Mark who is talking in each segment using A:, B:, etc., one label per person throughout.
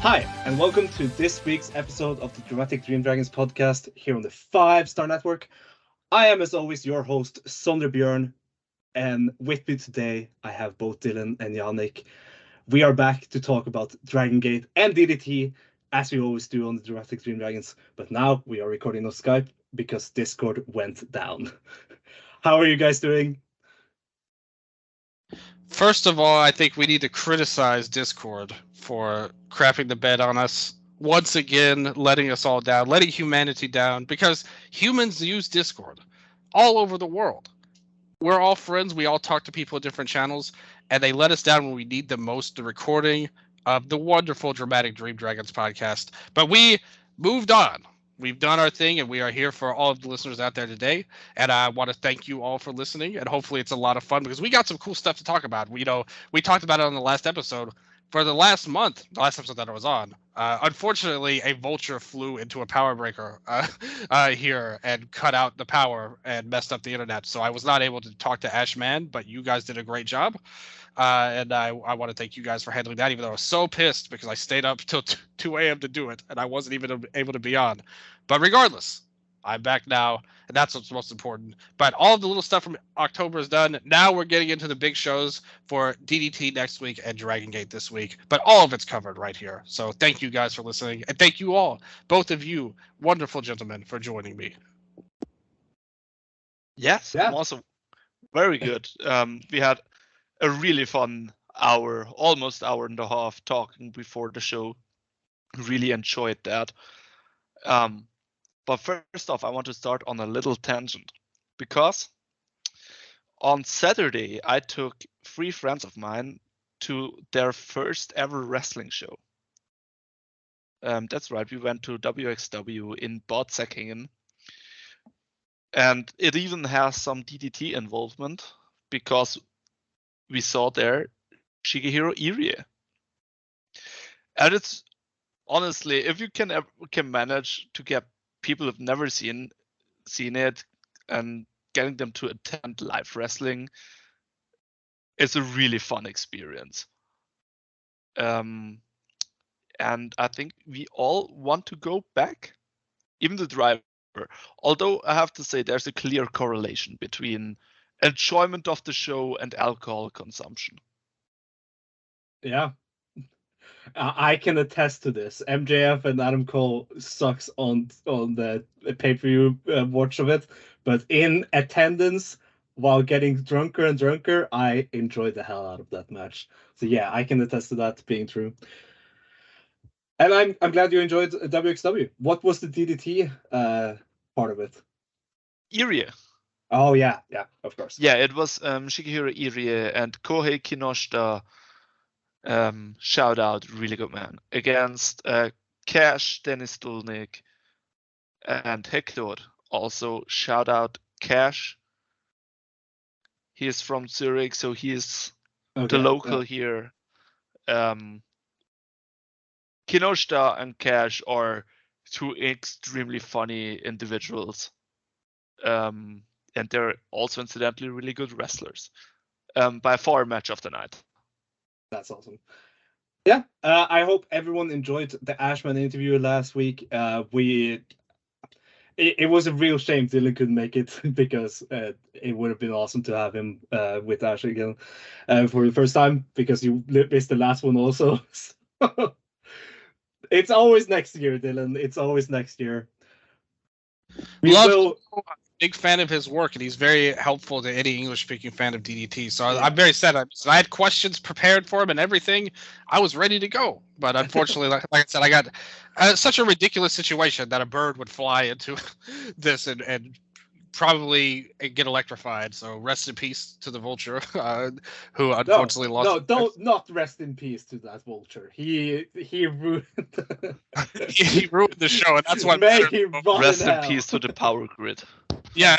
A: Hi, and welcome to this week's episode of the Dramatic Dream Dragons podcast here on the 5-Star Network. I am, as always, your host, Sondre, and with me today, I have both Dylan and Yannik. We are back to talk about DRAGONGATE and DDT, as we always do on the Dramatic Dream Dragons, but now we are recording on Skype because Discord went down. How are you guys doing?
B: First of all, I think we need to criticize Discord for crapping the bed on us once again, letting us all down, letting humanity down, because humans use Discord all over the world. We're all friends. We all talk to people at different channels, and they let us down when we need the most, the recording of the wonderful Dramatic Dream Dragons podcast. But we moved on. We've done our thing, and we are here for all of the listeners out there today. And I want to thank you all for listening. And hopefully, it's a lot of fun because we got some cool stuff to talk about. We talked about it on the last episode. For the last month, the last episode that I was on, unfortunately, a vulture flew into a power breaker here and cut out the power and messed up the internet. So I was not able to talk to Ashman, but you guys did a great job. And I want to thank you guys for handling that, even though I was so pissed because I stayed up till 2 a.m. to do it, and I wasn't even able to be on. But regardless, I'm back now, and that's what's most important. But all of the little stuff from October is done. Now we're getting into the big shows for DDT next week and DRAGONGATE this week. But all of it's covered right here. So thank you guys for listening, and thank you all, both of you, wonderful gentlemen, for joining me.
C: Yes,
A: Yeah.
C: also very good. We had a really fun hour, almost hour and a half talking before the show. Really enjoyed that. But first off, I want to start on a little tangent because on Saturday I took 3 friends of mine to their first ever wrestling show. That's right, we went to WXW in Bad Säckingen. And it even has some DDT involvement because we saw there Shigehiro Irie. And it's honestly, if you can manage to get people who've never seen it and getting them to attend live wrestling, it's a really fun experience. And I think we all want to go back, even the driver. Although I have to say there's a clear correlation between enjoyment of the show and alcohol consumption.
A: Yeah. I can attest to this. MJF and Adam Cole sucks on the pay-per-view watch of it, but in attendance while getting drunker and drunker, I enjoyed the hell out of that match. So yeah, I can attest to that being true. And I'm glad you enjoyed WXW. What was the DDT part of it?
C: Irie.
A: Oh yeah, of course.
C: Yeah, it was Shigehiro Irie and Kohei Kinoshita. Shout out, really good man, against Cash, Dennis Stulnik, and Hector. Also, shout out Cash. He is from Zurich, so he is the local here. Kinoshita and Cash are 2 extremely funny individuals. And they're also incidentally really good wrestlers. By far, match of the night.
A: That's awesome. Yeah, I hope everyone enjoyed the Ashman interview last week. It was a real shame Dylan couldn't make it because it would have been awesome to have him with Ash again for the first time because you missed the last one also. It's always next year, Dylan. It's always next year.
B: Big fan of his work, and he's very helpful to any English-speaking fan of DDT. So I'm very sad. I had questions prepared for him and everything. I was ready to go, but unfortunately, like I said, I got such a ridiculous situation that a bird would fly into this and probably get electrified. So rest in peace to the vulture, who unfortunately lost.
A: No, not rest in peace to that vulture. He ruined.
B: He ruined the show, and that's what
A: matters.
C: Rest in peace to the power grid.
B: Yeah,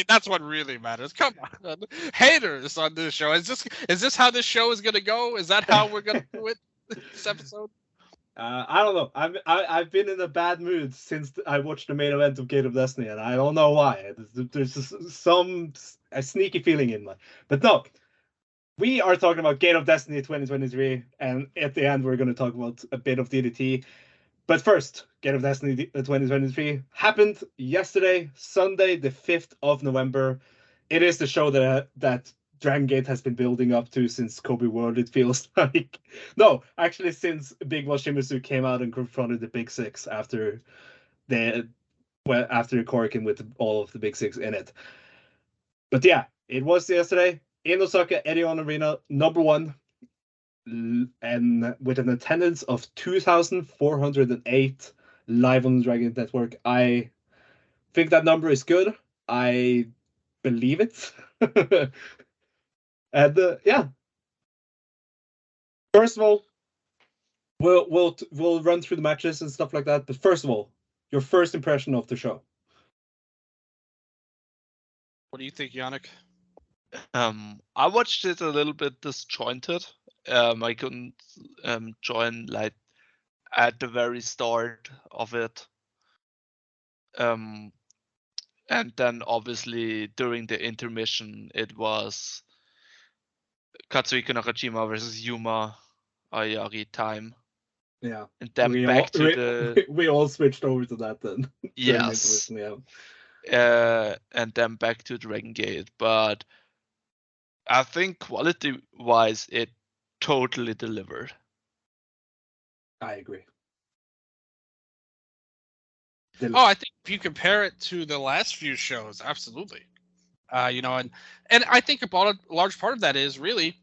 B: that's what really matters. Come on, haters on this show. Is this how this show is gonna go? Is that how we're gonna do it this episode?
A: I don't know. I've been in a bad mood since I watched the main event of Gate of Destiny, and I don't know why. There's just a sneaky feeling in my. But no, We are talking about Gate of Destiny 2023, and at the end we're going to talk about a bit of DDT. But first, Gate of Destiny 2023 happened yesterday, Sunday, the 5th of November. It is the show that Dragon Gate has been building up to since Kobe World, it feels like. No, actually since Big Boss Shimizu came out and confronted the Big Six after the Korakuen with all of the Big Six in it. But yeah, it was yesterday in Osaka Edion Arena, number 1, and with an attendance of 2,408 live on the Dragon Network. I think that number is good. I believe it. And yeah. First of all, we'll run through the matches and stuff like that. But first of all, your first impression of the show.
B: What do you think, Yannik?
C: I watched it a little bit disjointed. I couldn't join like at the very start of it. And then obviously during the intermission it was Kazuki Nakajima versus Yuma Ayari time.
A: Yeah.
C: And then
A: we all switched over to that then.
C: Yes.
A: Yeah.
C: And then back to Dragon Gate. But I think quality wise it totally delivered.
B: I agree. Oh, I think if you compare it to the last few shows, absolutely. And I think a large part of that is really,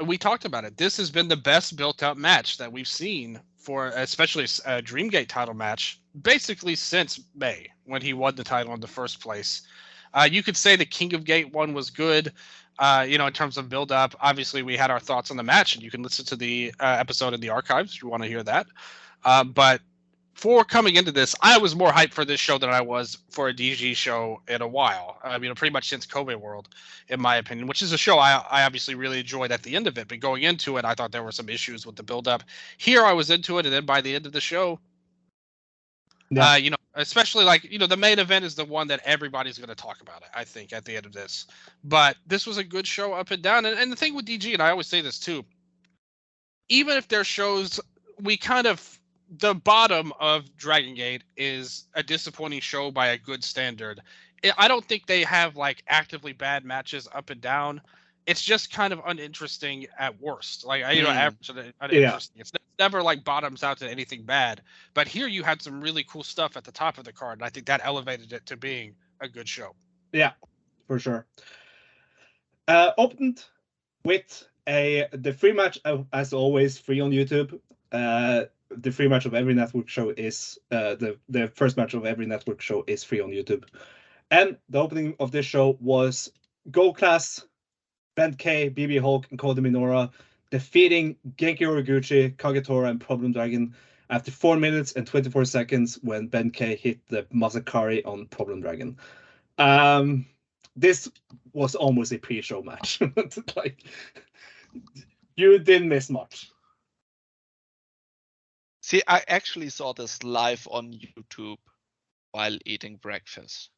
B: we talked about it. This has been the best built-up match that we've seen for, especially a Dreamgate title match, basically since May when he won the title in the first place. You could say the King of Gate one was good, in terms of build-up. Obviously, we had our thoughts on the match, and you can listen to the episode in the archives if you want to hear that. But for coming into this, I was more hyped for this show than I was for a DG show in a while. Pretty much since Kobe World, in my opinion, which is a show I obviously really enjoyed at the end of it. But going into it, I thought there were some issues with the build-up. Here, I was into it, and then by the end of the show, especially the main event is the one that everybody's going to talk about, I think, at the end of this. But this was a good show up and down. And the thing with DG, and I always say this too, even if their shows, the bottom of Dragon Gate is a disappointing show by a good standard. I don't think they have actively bad matches up and down. It's just kind of uninteresting at worst. Average uninteresting. Yeah. It's never bottoms out to anything bad. But here you had some really cool stuff at the top of the card, and I think that elevated it to being a good show.
A: Yeah, for sure. Opened with the free match, as always, free on YouTube. The free match of every network show is the first match of every network show is free on YouTube. And the opening of this show was Gold Class, Ben K, BB Hulk, and Kota Minoura defeating Genki Horiguchi, Kagetora, and Problem Dragon after 4 minutes and 24 seconds when Ben K hit the Masakari on Problem Dragon. This was almost a pre-show match. You didn't miss much.
C: See, I actually saw this live on YouTube while eating breakfast.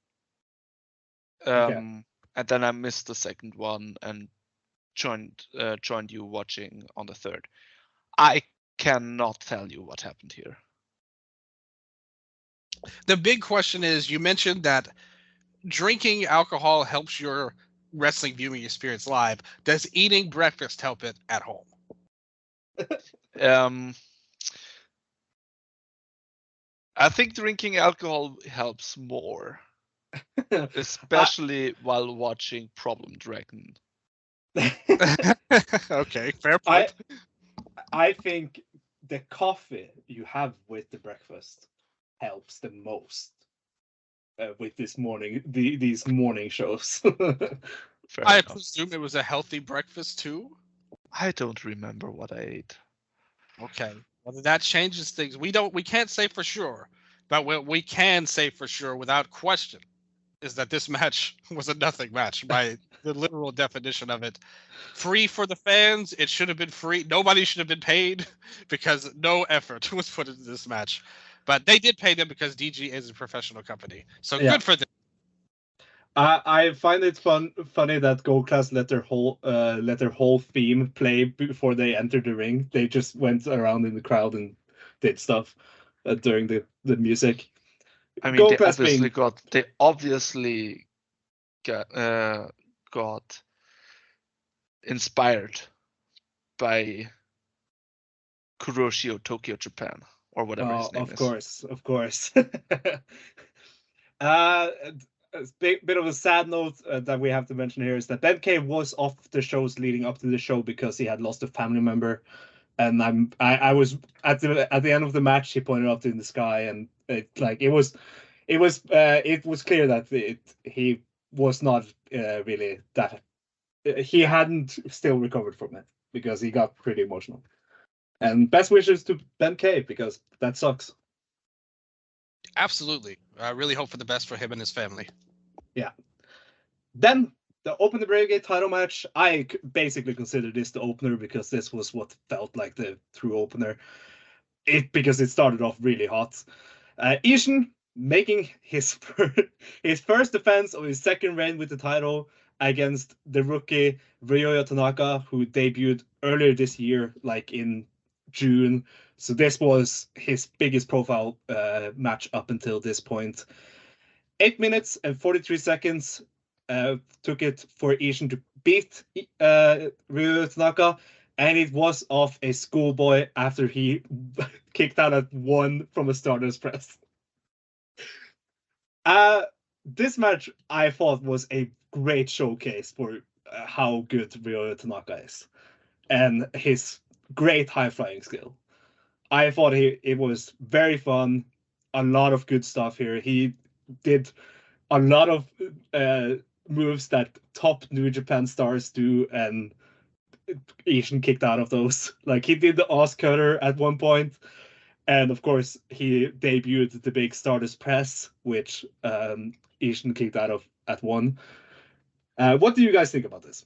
C: And then I missed the second one and joined you watching on the third. I cannot tell you what happened here.
B: The big question is, you mentioned that drinking alcohol helps your wrestling viewing experience live. Does eating breakfast help it at home?
C: I think drinking alcohol helps more, especially while watching Problem Dragon.
B: Okay, fair point.
A: I think the coffee you have with the breakfast helps the most with these morning shows.
B: I presume it was a healthy breakfast too.
C: I don't remember what I ate.
B: Okay. Well, that changes things. We can't say for sure, but what we can say for sure without question is that this match was a nothing match by the literal definition of it. Free for the fans. It should have been free. Nobody should have been paid because no effort was put into this match. But they did pay them because DG is a professional company. So good for them.
A: I find it funny that Gold Class let their whole theme play before they entered the ring. They just went around in the crowd and did stuff during the music.
C: I mean,
A: Gold Class
C: they obviously got inspired by Kuroshio Tokyo Japan or whatever his name is.
A: Of course. A bit of a sad note that we have to mention here is that Ben-K was off the shows leading up to the show because he had lost a family member, and I was at the end of the match. He pointed up in the sky, and it was clear that he was not really that. He hadn't still recovered from it because he got pretty emotional. And best wishes to Ben-K because that sucks.
B: Absolutely. I really hope for the best for him and his family.
A: Yeah. Then the Open the Brave Gate title match. I basically consider this the opener because this was what felt like the true opener. Because it started off really hot. Ishin making his first defense of his second reign with the title against the rookie Ryoya Tanaka, who debuted earlier this year, like in June. So this was his biggest profile match up until this point. 8 minutes and 43 seconds took it for Ishin to beat Ryoya Tanaka, and it was off a schoolboy after he kicked out at 1 from a Stardust press. This match I thought was a great showcase for how good Ryoya Tanaka is and his great high flying skill. I thought it was very fun, a lot of good stuff here. He did a lot of moves that top New Japan stars do, and Ishin kicked out of those. Like he did the Oz Cutter at one point, and of course he debuted the big Stardust Press, which Ishin kicked out of at 1. What do you guys think about this?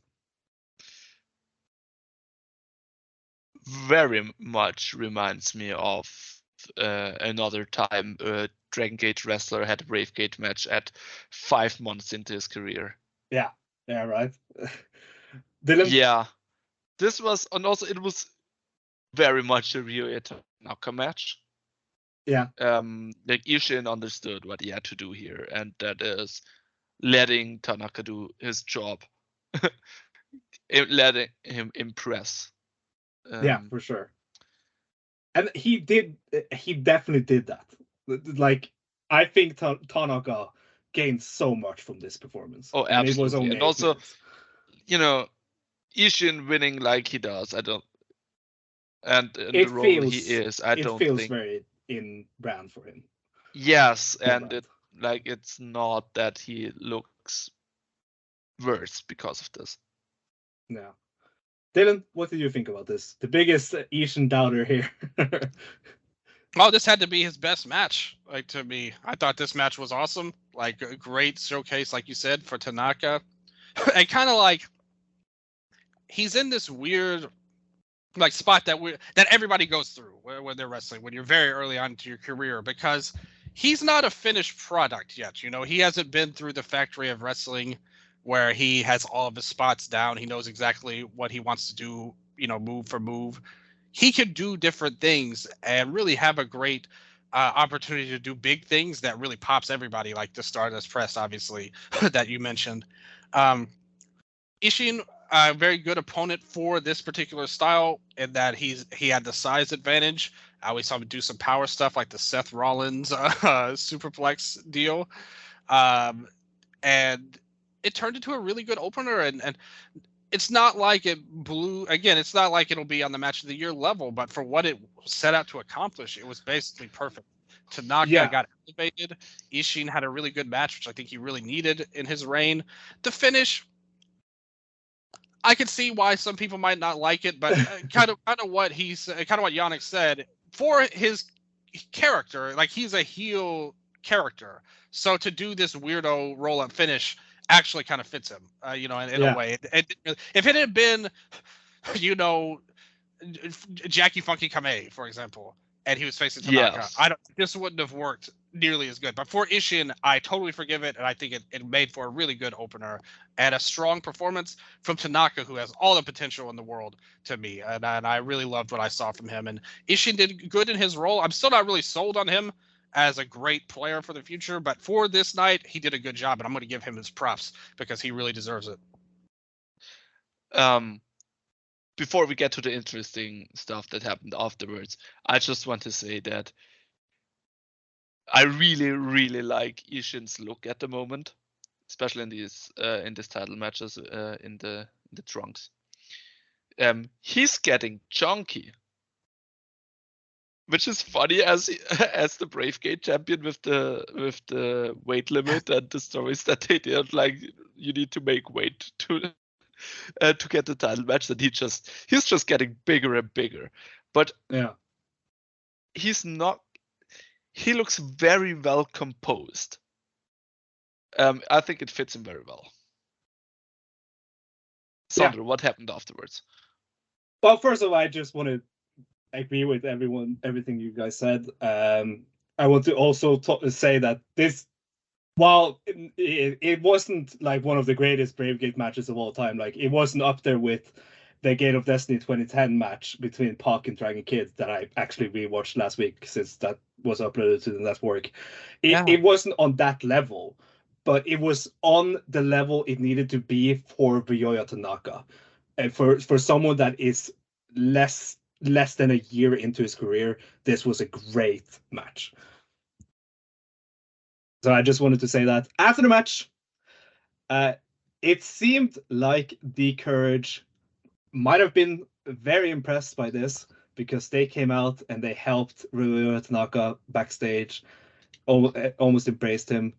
C: Very much reminds me of another time a Dragon Gate wrestler had a Brave Gate match at 5 months into his career.
A: Yeah, right. Dylan?
C: Yeah, this was, and also it was very much a Ryoya Tanaka match.
A: Yeah.
C: Like Ishin understood what he had to do here, and that is letting Tanaka do his job, letting him impress.
A: Yeah, for sure. And he definitely did that. Like, I think Tanaka gained so much from this performance.
C: Oh, absolutely.
A: And it was only
C: and also,
A: minutes.
C: Ishin winning like he does, I don't. And
A: the
C: role he is, I don't
A: think it feels
C: think
A: very in brand for him.
C: Yes, and it's not that he looks worse because of this.
A: No. Dylan, what did you think about this? The biggest Ishin doubter here.
B: Oh, this had to be his best match. Like, to me, I thought this match was awesome. Like, a great showcase, like you said, for Tanaka. And kind of like, he's in this weird like spot that everybody goes through when they're wrestling, when you're very early on into your career, because he's not a finished product yet. He hasn't been through the factory of wrestling where he has all of his spots down. He knows exactly what he wants to do, move for move. He could do different things and really have a great opportunity to do big things that really pops everybody, like the Stardust Press, obviously, that you mentioned. Ishin, a very good opponent for this particular style in that he had the size advantage. I always saw him do some power stuff like the Seth Rollins superplex deal. And it turned into a really good opener. And it's not like it blew. Again, it's not like it'll be on the match of the year level, but for what it set out to accomplish, it was basically perfect. Tanaka got elevated. Ishin had a really good match, which I think he really needed in his reign. The finish, I could see why some people might not like it, but kind of what Yannik said, for his character, like he's a heel character, so to do this weirdo roll-up finish actually kind of fits him, in a way. If it had been, Jackie Funky Kamei, for example, and he was facing Tanaka, this wouldn't have worked nearly as good. But for Ishin, I totally forgive it, and I think it made for a really good opener and a strong performance from Tanaka, who has all the potential in the world to me, and I really loved what I saw from him. And Ishin did good in his role. I'm still not really sold on him as a great player for the future, but for this night, he did a good job, and I'm going to give him his props because he really deserves it.
C: Before we get to the interesting stuff that happened afterwards, I just want to say that I really, really like Ishin's look at the moment, especially in these title matches in the trunks. He's getting chunky, which is funny as the Bravegate champion with the weight limit and the stories that they did. Like, you need to make weight to get the title match, and he's just getting bigger and bigger. But
A: yeah,
C: he looks very well composed. I think it fits him very well. Sondre, what happened afterwards?
A: Well, first of all, I just want to agree with everything you guys said. I want to also say that this, while it wasn't like one of the greatest Bravegate matches of all time, like it wasn't up there with the Gate of Destiny 2010 match between Pac and Dragon Kid that I actually rewatched last week since that was uploaded to the network. It wasn't on that level, but it was on the level it needed to be for Ryoya Tanaka. And for someone that is less than a year into his career, this was a great match. So I just wanted to say that. After the match, it seemed like the Courage might have been very impressed by this because they came out and they helped Ryoya Tanaka backstage, almost embraced him.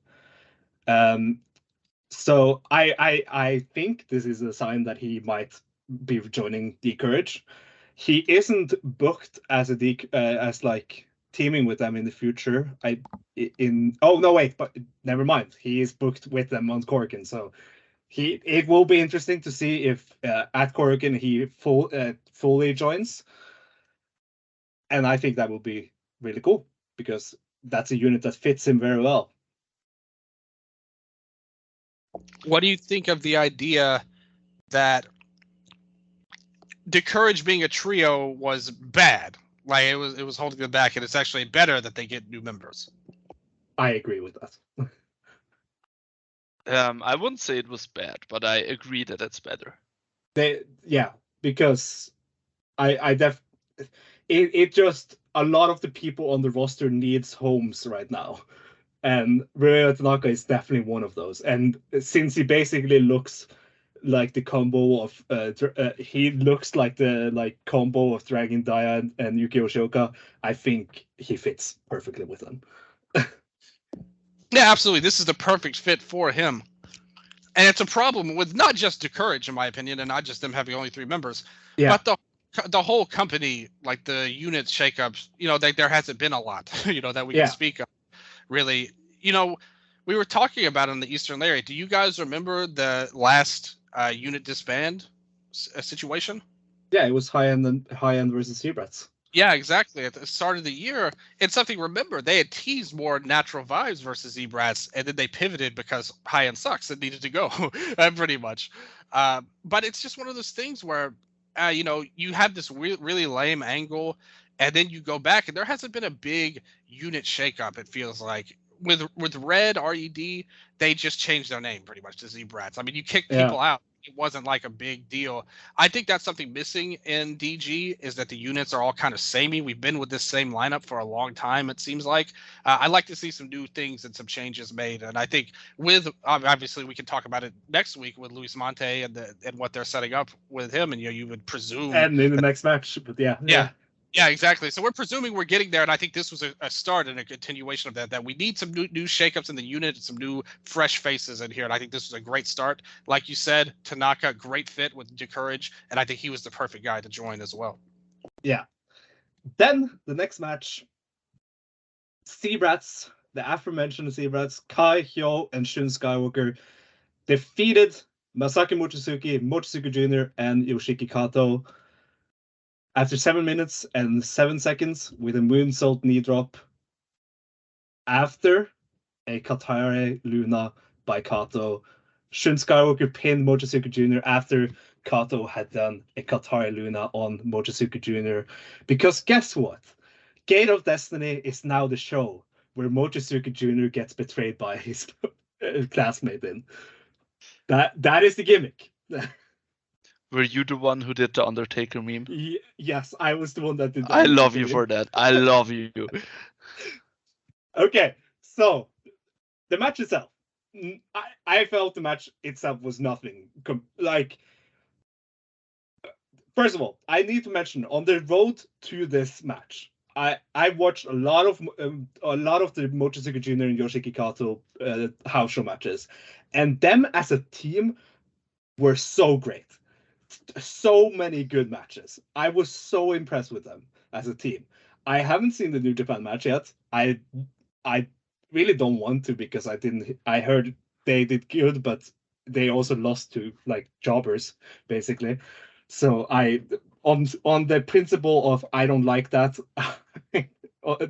A: So I think this is a sign that he might be joining the Courage. He isn't booked as as like teaming with them in the future. But never mind. He is booked with them on Korakuen, so it will be interesting to see if at Korakuen he fully joins, and I think that will be really cool because that's a unit that fits him very well.
B: What do you think of the idea that the Courage being a trio was bad? Like it was holding them back, and it's actually better that they get new members.
A: I agree with that.
C: I wouldn't say it was bad, but I agree that it's better.
A: Because it just, a lot of the people on the roster needs homes right now, and Ryoya Tanaka is definitely one of those. And since he basically looks like the combo of he looks like the combo of Dragon Dia and Yukio Shoka, I think he fits perfectly with them.
B: Yeah, absolutely. This is the perfect fit for him. And it's a problem with not just the Courage, in my opinion, and not just them having only 3 members, but the whole company, like the unit shakeups, there hasn't been a lot, that we can speak of, really. We were talking about in the Eastern Lariat. Do you guys remember the last unit disband situation?
A: Yeah, it was high end versus Z-Brats.
B: Yeah, exactly. At the start of the year, it's something. Remember, they had teased more natural vibes versus Z-Brats, and then they pivoted because high end sucks and needed to go, pretty much. But it's just one of those things where, you have this really lame angle, and then you go back, and there hasn't been a big unit shakeup. It feels like with Red RED, they just changed their name pretty much to Z-Brats. I mean, you kick people out. It wasn't like a big deal. I think that's something missing in DG, is that the units are all kind of samey. We've been with this same lineup for a long time, it seems like. I'd like to see some new things and some changes made. And I think obviously we can talk about it next week with Luis Mante and what they're setting up with him. And you would presume.
A: And in the next match, but
B: yeah, exactly. So we're presuming we're getting there, and I think this was a start and a continuation of that we need some new shakeups in the unit and some new fresh faces in here, and I think this was a great start. Like you said, Tanaka, great fit with Courage, and I think he was the perfect guy to join as well.
A: Yeah. Then the next match, Z-Brats, the aforementioned Z-Brats, Kai, Hyo, and Shun Skywalker defeated Masaki Mochizuki Jr., and Yoshiki Kato after 7 minutes and 7 seconds with a moonsault knee drop. after a Katare Luna by Kato, Shun Skywalker pinned Mochizuki Jr. after Kato had done a Katare Luna on Mochizuki Jr. Because guess what? Gate of Destiny is now the show where Mochizuki Jr. gets betrayed by his classmate in. That is the gimmick.
C: Were you the one who did the Undertaker meme?
A: Yes, I was the one that did.
C: I love you for that. I love you.
A: Okay, so the match itself, I felt the match itself was nothing. Like, first of all, I need to mention on the road to this match, I watched a lot of the Mochizuki Jr. and Yoshiki Kato house show matches, and them as a team were so great. So many good matches. I was so impressed with them as a team. I haven't seen the New Japan match yet. I really don't want to because I heard they did good, but they also lost to like jobbers basically. So on the principle of I don't like that, I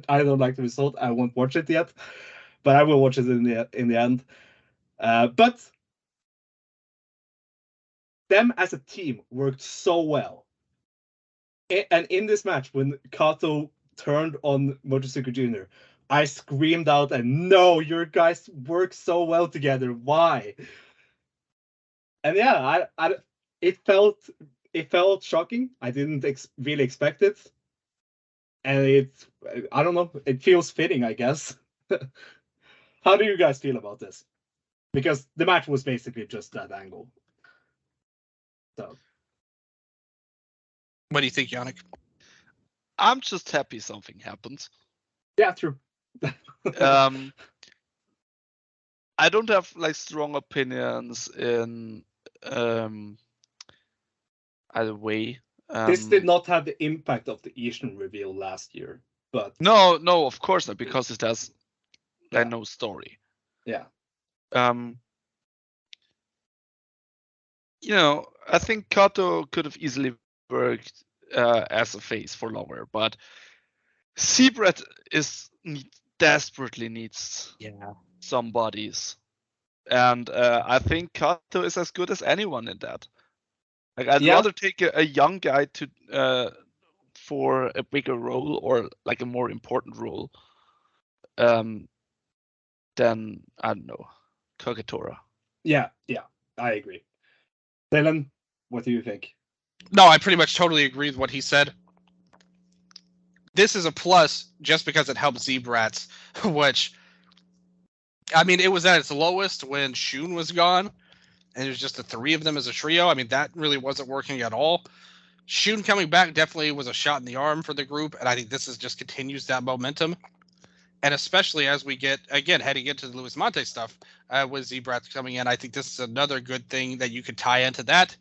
A: don't like the result. I won't watch it yet, but I will watch it in the end. But them as a team worked so well. And in this match, when Kato turned on Mochizuki Jr., I screamed out, and no, your guys work so well together. Why? And yeah, it felt shocking. I didn't really expect it. And I don't know, it feels fitting, I guess. How do you guys feel about this? Because the match was basically just that angle. So,
B: What do you think, Yannik?
C: I'm just happy something happened.
A: yeah, true.
C: I don't have like strong opinions in either way.
A: This did not have the impact of the Asian reveal last year, but
C: no, of course not, because it has no story.
A: Yeah.
C: You know, I think Kato could have easily worked as a face for longer, but Z-Brat desperately needs some bodies, and I think Kato is as good as anyone in that. Like, I'd rather take a young guy to for a bigger role or like a more important role than, I don't know, Kagetora.
A: Yeah, I agree. Dylan, what do you think?
B: No, I pretty much totally agree with what he said. This is a plus just because it helps Z-Brats, which, I mean, it was at its lowest when Shun was gone, and it was just the three of them as a trio. I mean, that really wasn't working at all. Shun coming back definitely was a shot in the arm for the group, and I think this just continues that momentum. And especially as we get, again, heading into the Luis Mante stuff with Z-Brats coming in, I think this is another good thing that you could tie into that.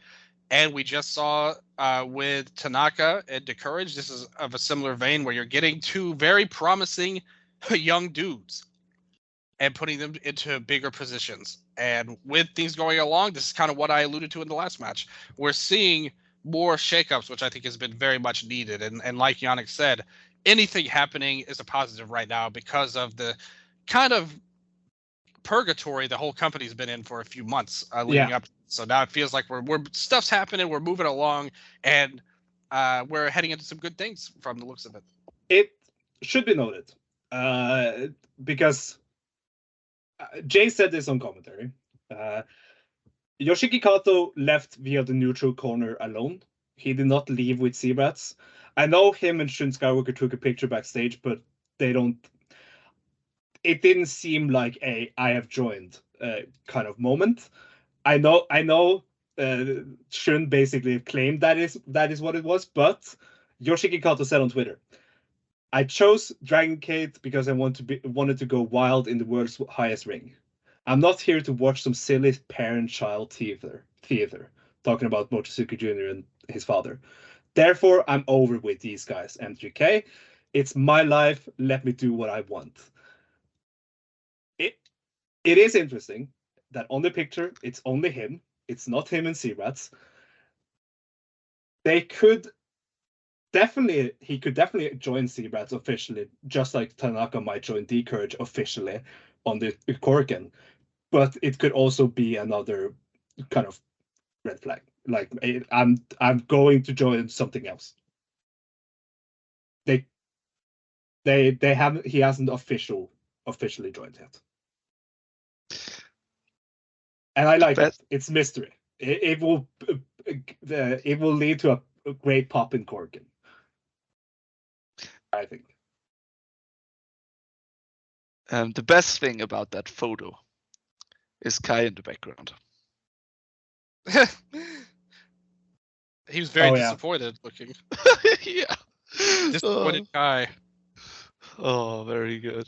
B: And we just saw with Tanaka and DeCourage, this is of a similar vein where you're getting two very promising young dudes and putting them into bigger positions. And with things going along, this is kind of what I alluded to in the last match. We're seeing more shakeups, which I think has been very much needed. And like Yannik said, anything happening is a positive right now because of the kind of purgatory the whole company's been in for a few months leading up. So now it feels like we're stuff's happening, we're moving along, and we're heading into some good things from the looks of it.
A: It should be noted because Jay said this on commentary. Yoshiki Kato left via the neutral corner alone. He did not leave with Z-Brats. I know him and Shun Skywalker took a picture backstage, but they don't. It didn't seem like a "I have joined" kind of moment. I know. Shun basically claimed that is what it was, but Yoshiki Kato said on Twitter, "I chose DRAGONGATE because I wanted to go wild in the world's highest ring. I'm not here to watch some silly parent-child theater." Talking about Mochizuki Jr. and his father. Therefore, I'm over with these guys, M3K. It's my life. Let me do what I want. It is interesting that on the picture, it's only him. It's not him and Z-Brats. There could definitely join Z-Brats officially, just like Tanaka might join D-Courage officially on the Korakuen. But it could also be another kind of red flag. Like I'm going to join something else. They haven't. He hasn't officially joined yet. And I like it. It's mystery. It will lead to a great pop in Korakuen, I think.
C: The best thing about that photo is Kai in the background.
B: He was very disappointed looking.
C: Yeah.
B: Disappointed Kai.
C: Oh, very good.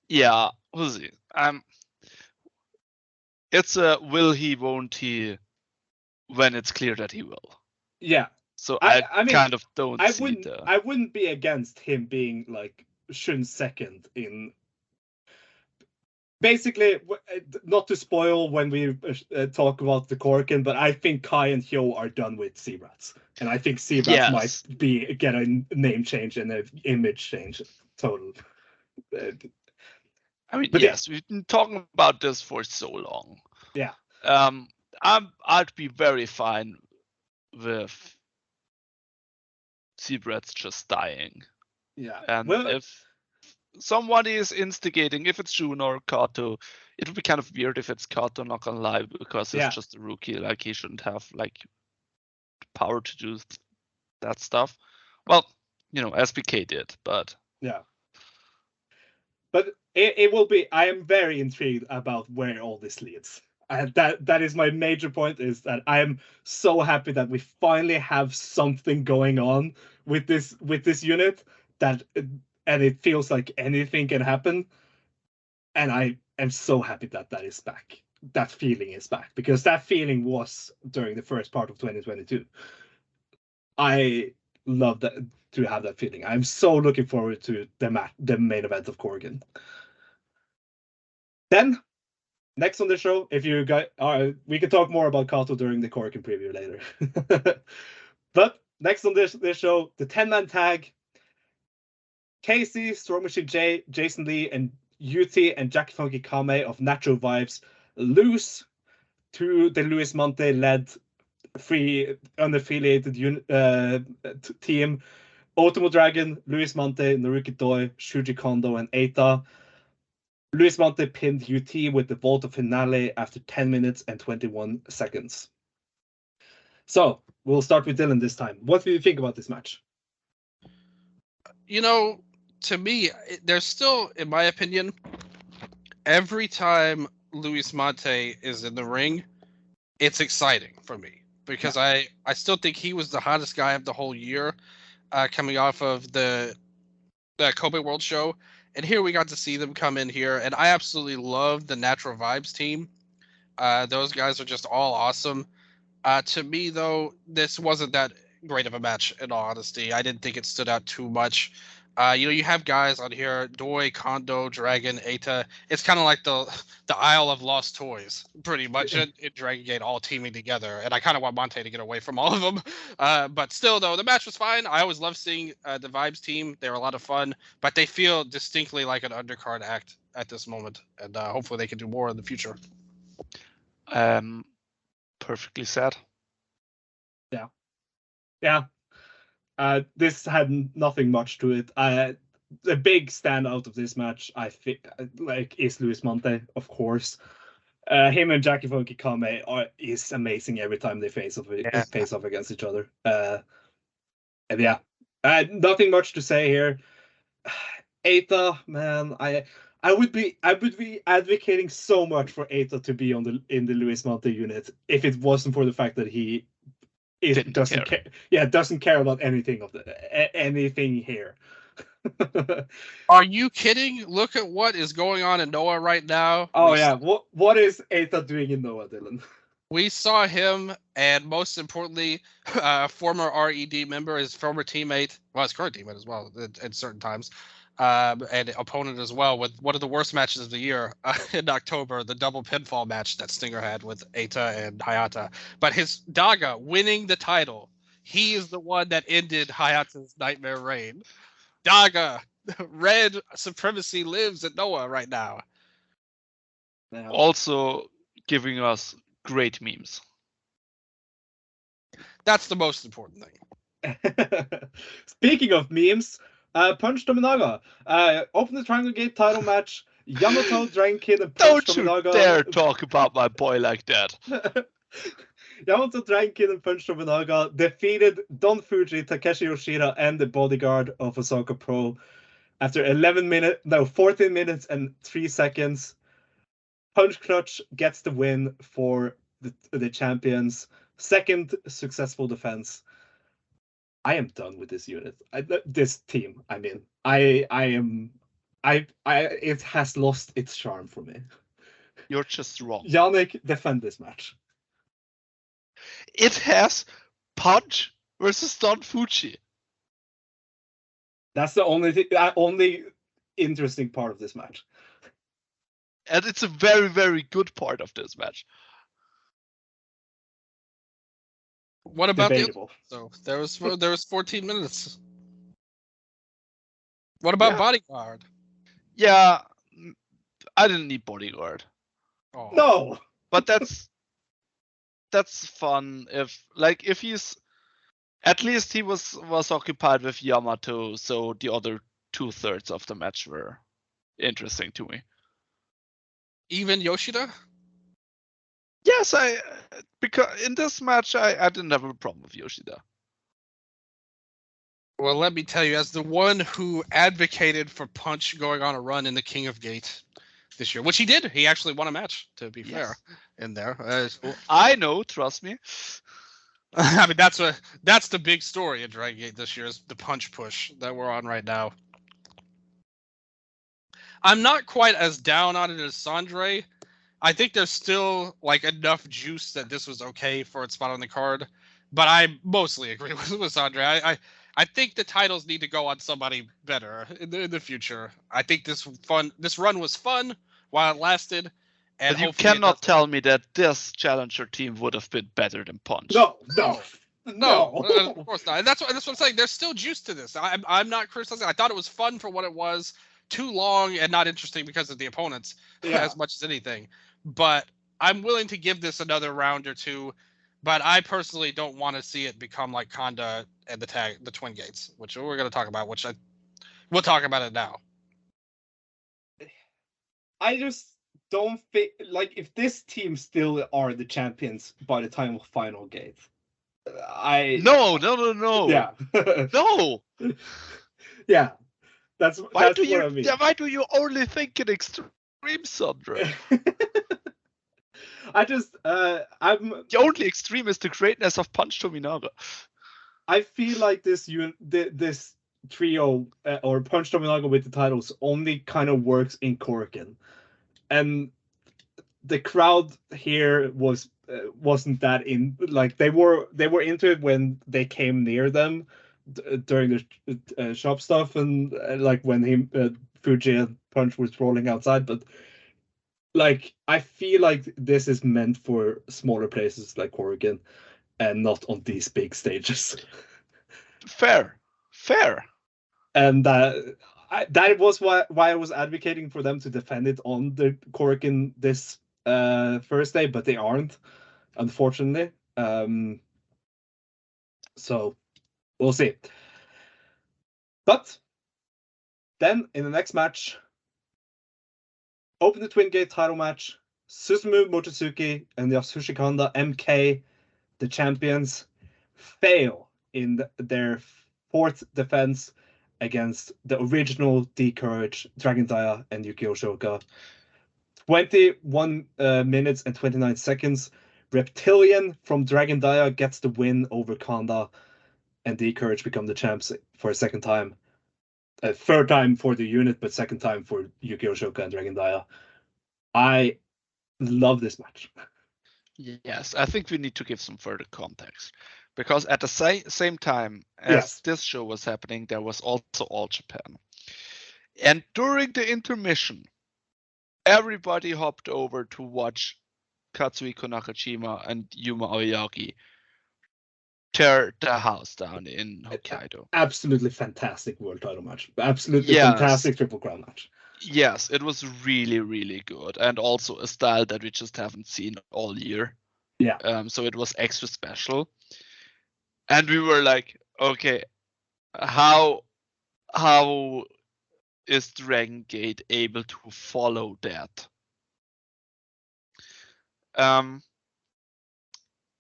C: Yeah, we'll see. It's a will he, won't he, when it's clear that he will.
A: Yeah.
C: So I mean, kind of don't
A: I wouldn't be against him being like Shun's second in. Basically, not to spoil when we talk about the Korakuen, but I think Kai and Hyo are done with Z-Brats. And I think Z-Brats might get a name change and an image change total.
C: I mean, yes, we've been talking about this for so long.
A: Yeah.
C: I'd be very fine with Z-Brats just dying.
A: Yeah.
C: And if somebody is instigating, if it's Shun or Kato, it would be kind of weird if it's Kato, not gonna lie, because he's just a rookie. Like, he shouldn't have like power to do that stuff. Well, SBK did, but
A: yeah. But it will be. I am very intrigued about where all this leads. That is my major point. Is that I am so happy that we finally have something going on with this unit and it feels like anything can happen. And I am so happy that is back. That feeling is back, because that feeling was during the first part of 2022. I love that, to have that feeling. I'm so looking forward to the main event of Korakuen. Then, next on the show, if you guys we can talk more about Kato during the Korakuen preview later. But next on this show, the 10-man tag. Casey, Strong Machine J, Jason Lee, and UT and Jackie Funky Kame of Natural Vibes lose to the Luis Mante led free unaffiliated team. Otomo Dragon, Luis Mante, Naruki Doi, Shuji Kondo, and Eita. Luis Mante pinned UT with the Volta finale after 10 minutes and 21 seconds. So, we'll start with Dylan this time. What do you think about this match?
B: To me, there's still, in my opinion, every time Luis Mante is in the ring, it's exciting for me, because I still think he was the hottest guy of the whole year, coming off of the Kobe World Show. And here we got to see them come in here, and I absolutely love the Natural Vibes team. Those guys are just all awesome. To me, though, this wasn't that great of a match, in all honesty. I didn't think it stood out too much. You have guys on here, Doi, Kondo, Dragon, Eita. It's kind of like the Isle of Lost Toys, pretty much, in Dragon Gate, all teaming together. And I kind of want Mante to get away from all of them. But still, though, the match was fine. I always love seeing the Vibes team. They were a lot of fun. But they feel distinctly like an undercard act at this moment. And hopefully they can do more in the future.
C: Perfectly said.
A: Yeah. Yeah. This had nothing much to it. The big standout of this match, I think, is Luis Mante, of course. Him and Jackie Funky Kame is amazing every time they face off against each other. And yeah, nothing much to say here. Eita, man, I would be advocating so much for Eita to be in the Luis Mante unit if it wasn't for the fact that he doesn't care. Yeah, doesn't care about anything anything here.
B: Are you kidding? Look at what is going on in Noah right now.
A: Oh yeah, what is Eita doing in Noah, Dylan?
B: We saw him, and most importantly, former RED member, his former teammate, well, his current teammate as well at certain times, and opponent as well, with one of the worst matches of the year in October, the double pinfall match that Stinger had with Eita and Hayata. But his Daga winning the title, He is the one that ended Hayata's nightmare reign. Daga, red supremacy lives in Noah right now.
A: Yeah.
C: Also giving us great memes.
B: That's the most important thing.
A: Speaking of memes, Punch Tominaga. Open the Triangle Gate title match. Yamato, Dragon Kid, and Punch
C: Don't you
A: Tominaga.
C: dare talk about my boy like that.
A: Yamato, Dragon Kid, and Punch Tominaga defeated Don Fuji, Takeshi Yoshida, and the bodyguard of Osaka Pro after 14 minutes and 3 seconds. Punch Clutch gets the win for the champions. Second successful defense. I am done with this unit. This team. I mean, it has lost its charm for me.
C: You're just wrong.
A: Yannik, defend this match.
C: It has Punch versus Don Fuji.
A: That's the only interesting part of this match.
C: And it's a very, very good part of this match.
B: What about
A: Debatable.
B: So there was 14 minutes. What about Bodyguard?
C: Yeah, I didn't need Bodyguard.
B: Oh.
A: No,
C: But that's fun if he's at least he was occupied with Yamato, so the other 2/3 of the match were interesting to me.
B: Even Yoshida?
C: Yes, because in this match I didn't have a problem with Yoshida.
B: Well, let me tell you, as the one who advocated for Punch going on a run in the King of Gate this year, which he did. He actually won a match, to be fair, in there.
C: I know, trust me.
B: I mean, that's the big story in Dragon Gate this year is the Punch push that we're on right now. I'm not quite as down on it as Sondre. I think there's still like enough juice that this was okay for its spot on the card, but I mostly agree with Sondre. I think the titles need to go on somebody better in the future. I think this run was fun while it lasted. And
C: but you cannot tell me that this challenger team would have been better than Punch.
A: No,
B: of course not. And that's what I'm saying. There's still juice to this. I'm not criticizing. I thought it was fun for what it was. Too long and not interesting because of the opponents as much as anything. But I'm willing to give this another round or two. But I personally don't want to see it become like Kanda and the Twin Gates, which we're going to talk about. We'll talk about it now.
A: I just don't think like if this team still are the champions by the time of Final Gate.
C: No.
A: Yeah.
C: No.
A: Yeah. That's what I mean.
C: Why do you only think in extreme, Sondre?
A: I'm
C: the only extreme is the greatness of Punch Tominaga.
A: I feel like this trio or Punch Tominaga with the titles only kind of works in Korakuen, and the crowd here wasn't that in. Like they were into it when they came near them during the shop stuff and like when Fuji and Punch was rolling outside, but like I feel like this is meant for smaller places like Korakuen and not on these big stages.
C: Fair.
A: And that was why I was advocating for them to defend it on the Korakuen this Thursday, but they aren't, unfortunately. So we'll see. But then in the next match, open the Twin Gate title match. Susumu Mochizuki and Yasushi Kanda, MK, the champions, fail in their fourth defense against the original D-Courage, Dragon Dia, and Yukio Shoka. 21 minutes and 29 seconds. Reptilian from Dragon Dia gets the win over Kanda, and D-Courage become the champs for a second time. Third time for the unit, but second time for Yukio Shoka and Dragon Dia. I love this match.
C: Yes, I think we need to give some further context. Because at the same time as this show was happening, there was also All Japan. And during the intermission, everybody hopped over to watch Katsuhiko Nakajima and Yuma Aoyagi tear the house down in Hokkaido.
A: Absolutely fantastic world title match. Absolutely
C: Yes.
A: fantastic Triple Crown match.
C: Yes, it was really, really good, and also a style that we just haven't seen all year.
A: Yeah.
C: So it was extra special, and we were like, okay, how is Dragon Gate able to follow that?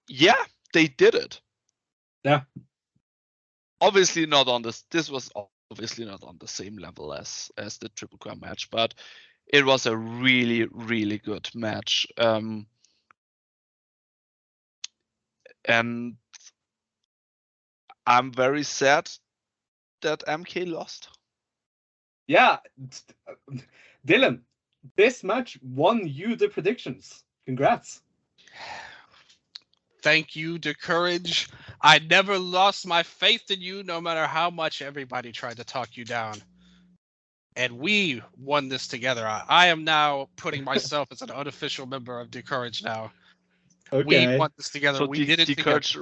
C: Yeah, they did it.
A: Yeah.
C: Obviously not on this. This was obviously not on the same level as the Triple Crown match, but it was a really, really good match. And I'm very sad that MK lost.
A: Yeah. Dylan, this match won you the predictions. Congrats.
B: Thank you to Courage. I never lost my faith in you, no matter how much everybody tried to talk you down. And we won this together. I am now putting myself as an unofficial member of The Courage now.
A: Okay.
B: We won this together.
C: So
B: we did it together.
C: Courage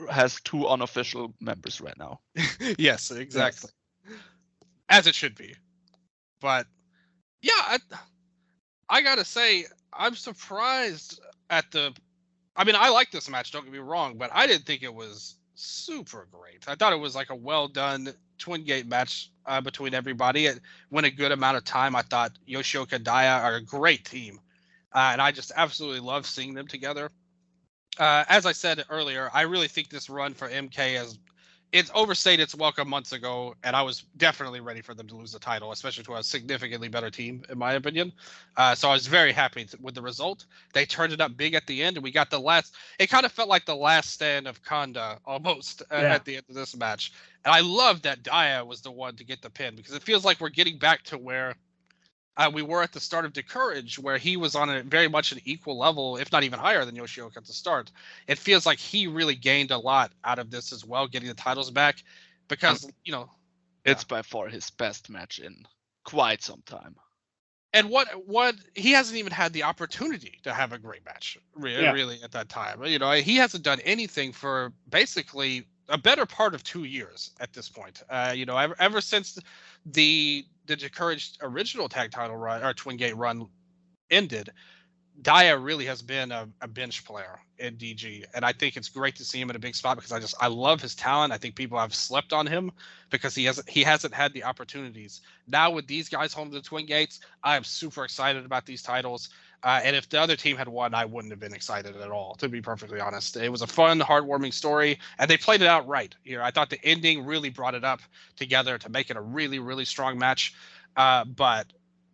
C: has 2 unofficial members right now.
B: Yes, exactly. Yes. As it should be. But yeah, I gotta say, I'm surprised at the. I mean, I like this match, don't get me wrong, but I didn't think it was super great. I thought it was like a well done Twin Gate match between everybody. It went a good amount of time. I thought Yoshioka and Daya are a great team, and I just absolutely love seeing them together. As I said earlier, I really think this run for MK it's overstayed its welcome months ago, and I was definitely ready for them to lose the title, especially to a significantly better team, in my opinion. So I was very happy with the result. They turned it up big at the end, and we got the last. It kind of felt like the last stand of Kanda almost at the end of this match. And I love that Daya was the one to get the pin, because it feels like we're getting back to where we were at the start of The Courage, where he was on a very much an equal level, if not even higher than Yoshioka at the start. It feels like he really gained a lot out of this as well, getting the titles back, because,
C: it's by far his best match in quite some time.
B: And what he hasn't even had the opportunity to have a great match, really at that time. He hasn't done anything for basically a better part of 2 years at this point. Ever since the Courage original tag title run or Twin Gate run ended, Daya really has been a bench player in DG, and I think it's great to see him in a big spot, because I love his talent. I think people have slept on him because he hasn't had the opportunities. Now with these guys holding the Twin Gates, I am super excited about these titles. And if the other team had won, I wouldn't have been excited at all, to be perfectly honest. It was a fun, heartwarming story, and they played it out right here. I thought the ending really brought it up together to make it a really, really strong match. But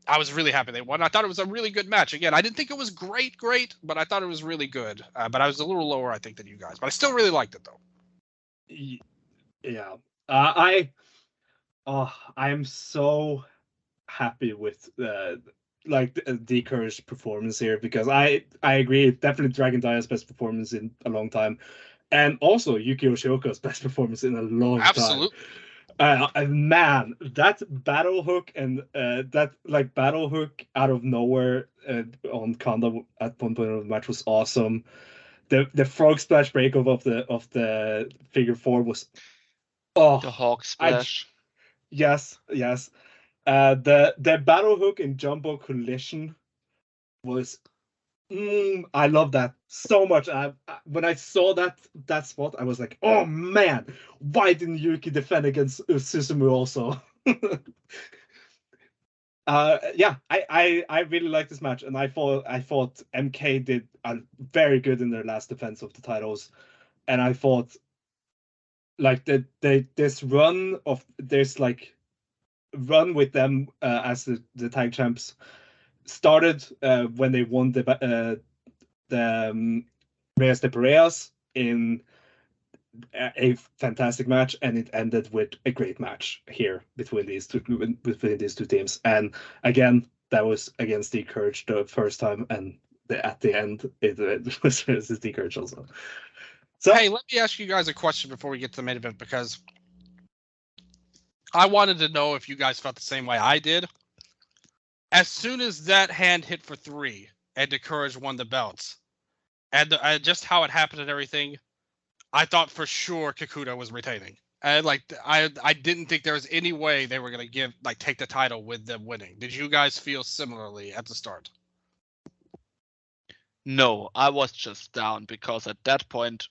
B: I was really happy they won. I thought it was a really good match. Again, I didn't think it was great, but I thought it was really good. But I was a little lower, I think, than you guys. But I still really liked it, though.
A: Yeah. I am so happy with the Courage performance here, because I agree, definitely Dragon Daya's best performance in a long time, and also Yukio Shioka's best performance in a long
B: Absolutely.
A: time. Man, that battle hook and that battle hook out of nowhere on Kanda at one point of the match was awesome. The frog splash breakoff of the figure 4 was
C: the hawk splash.
A: Yes. The battle hook in Jumbo Collision was I love that so much. When I saw that spot, I was like, oh man, why didn't Yuki defend against Susumu also? I really like this match, and I thought MK did very good in their last defense of the titles, and I thought this run with them as the tag champs started when they won the Reyes de Parejas in a fantastic match, and it ended with a great match here between these two teams. And again, that was against the Courage the first time, and at the end it was the Courage also. So
B: hey, let me ask you guys a question before we get to the main event, because I wanted to know if you guys felt the same way I did. As soon as that hand hit for 3 and the Courage won the belts, and just how it happened and everything, I thought for sure Kikuta was retaining. And like I didn't think there was any way they were gonna take the title with them winning. Did you guys feel similarly at the start?
C: No, I was just down because at that point,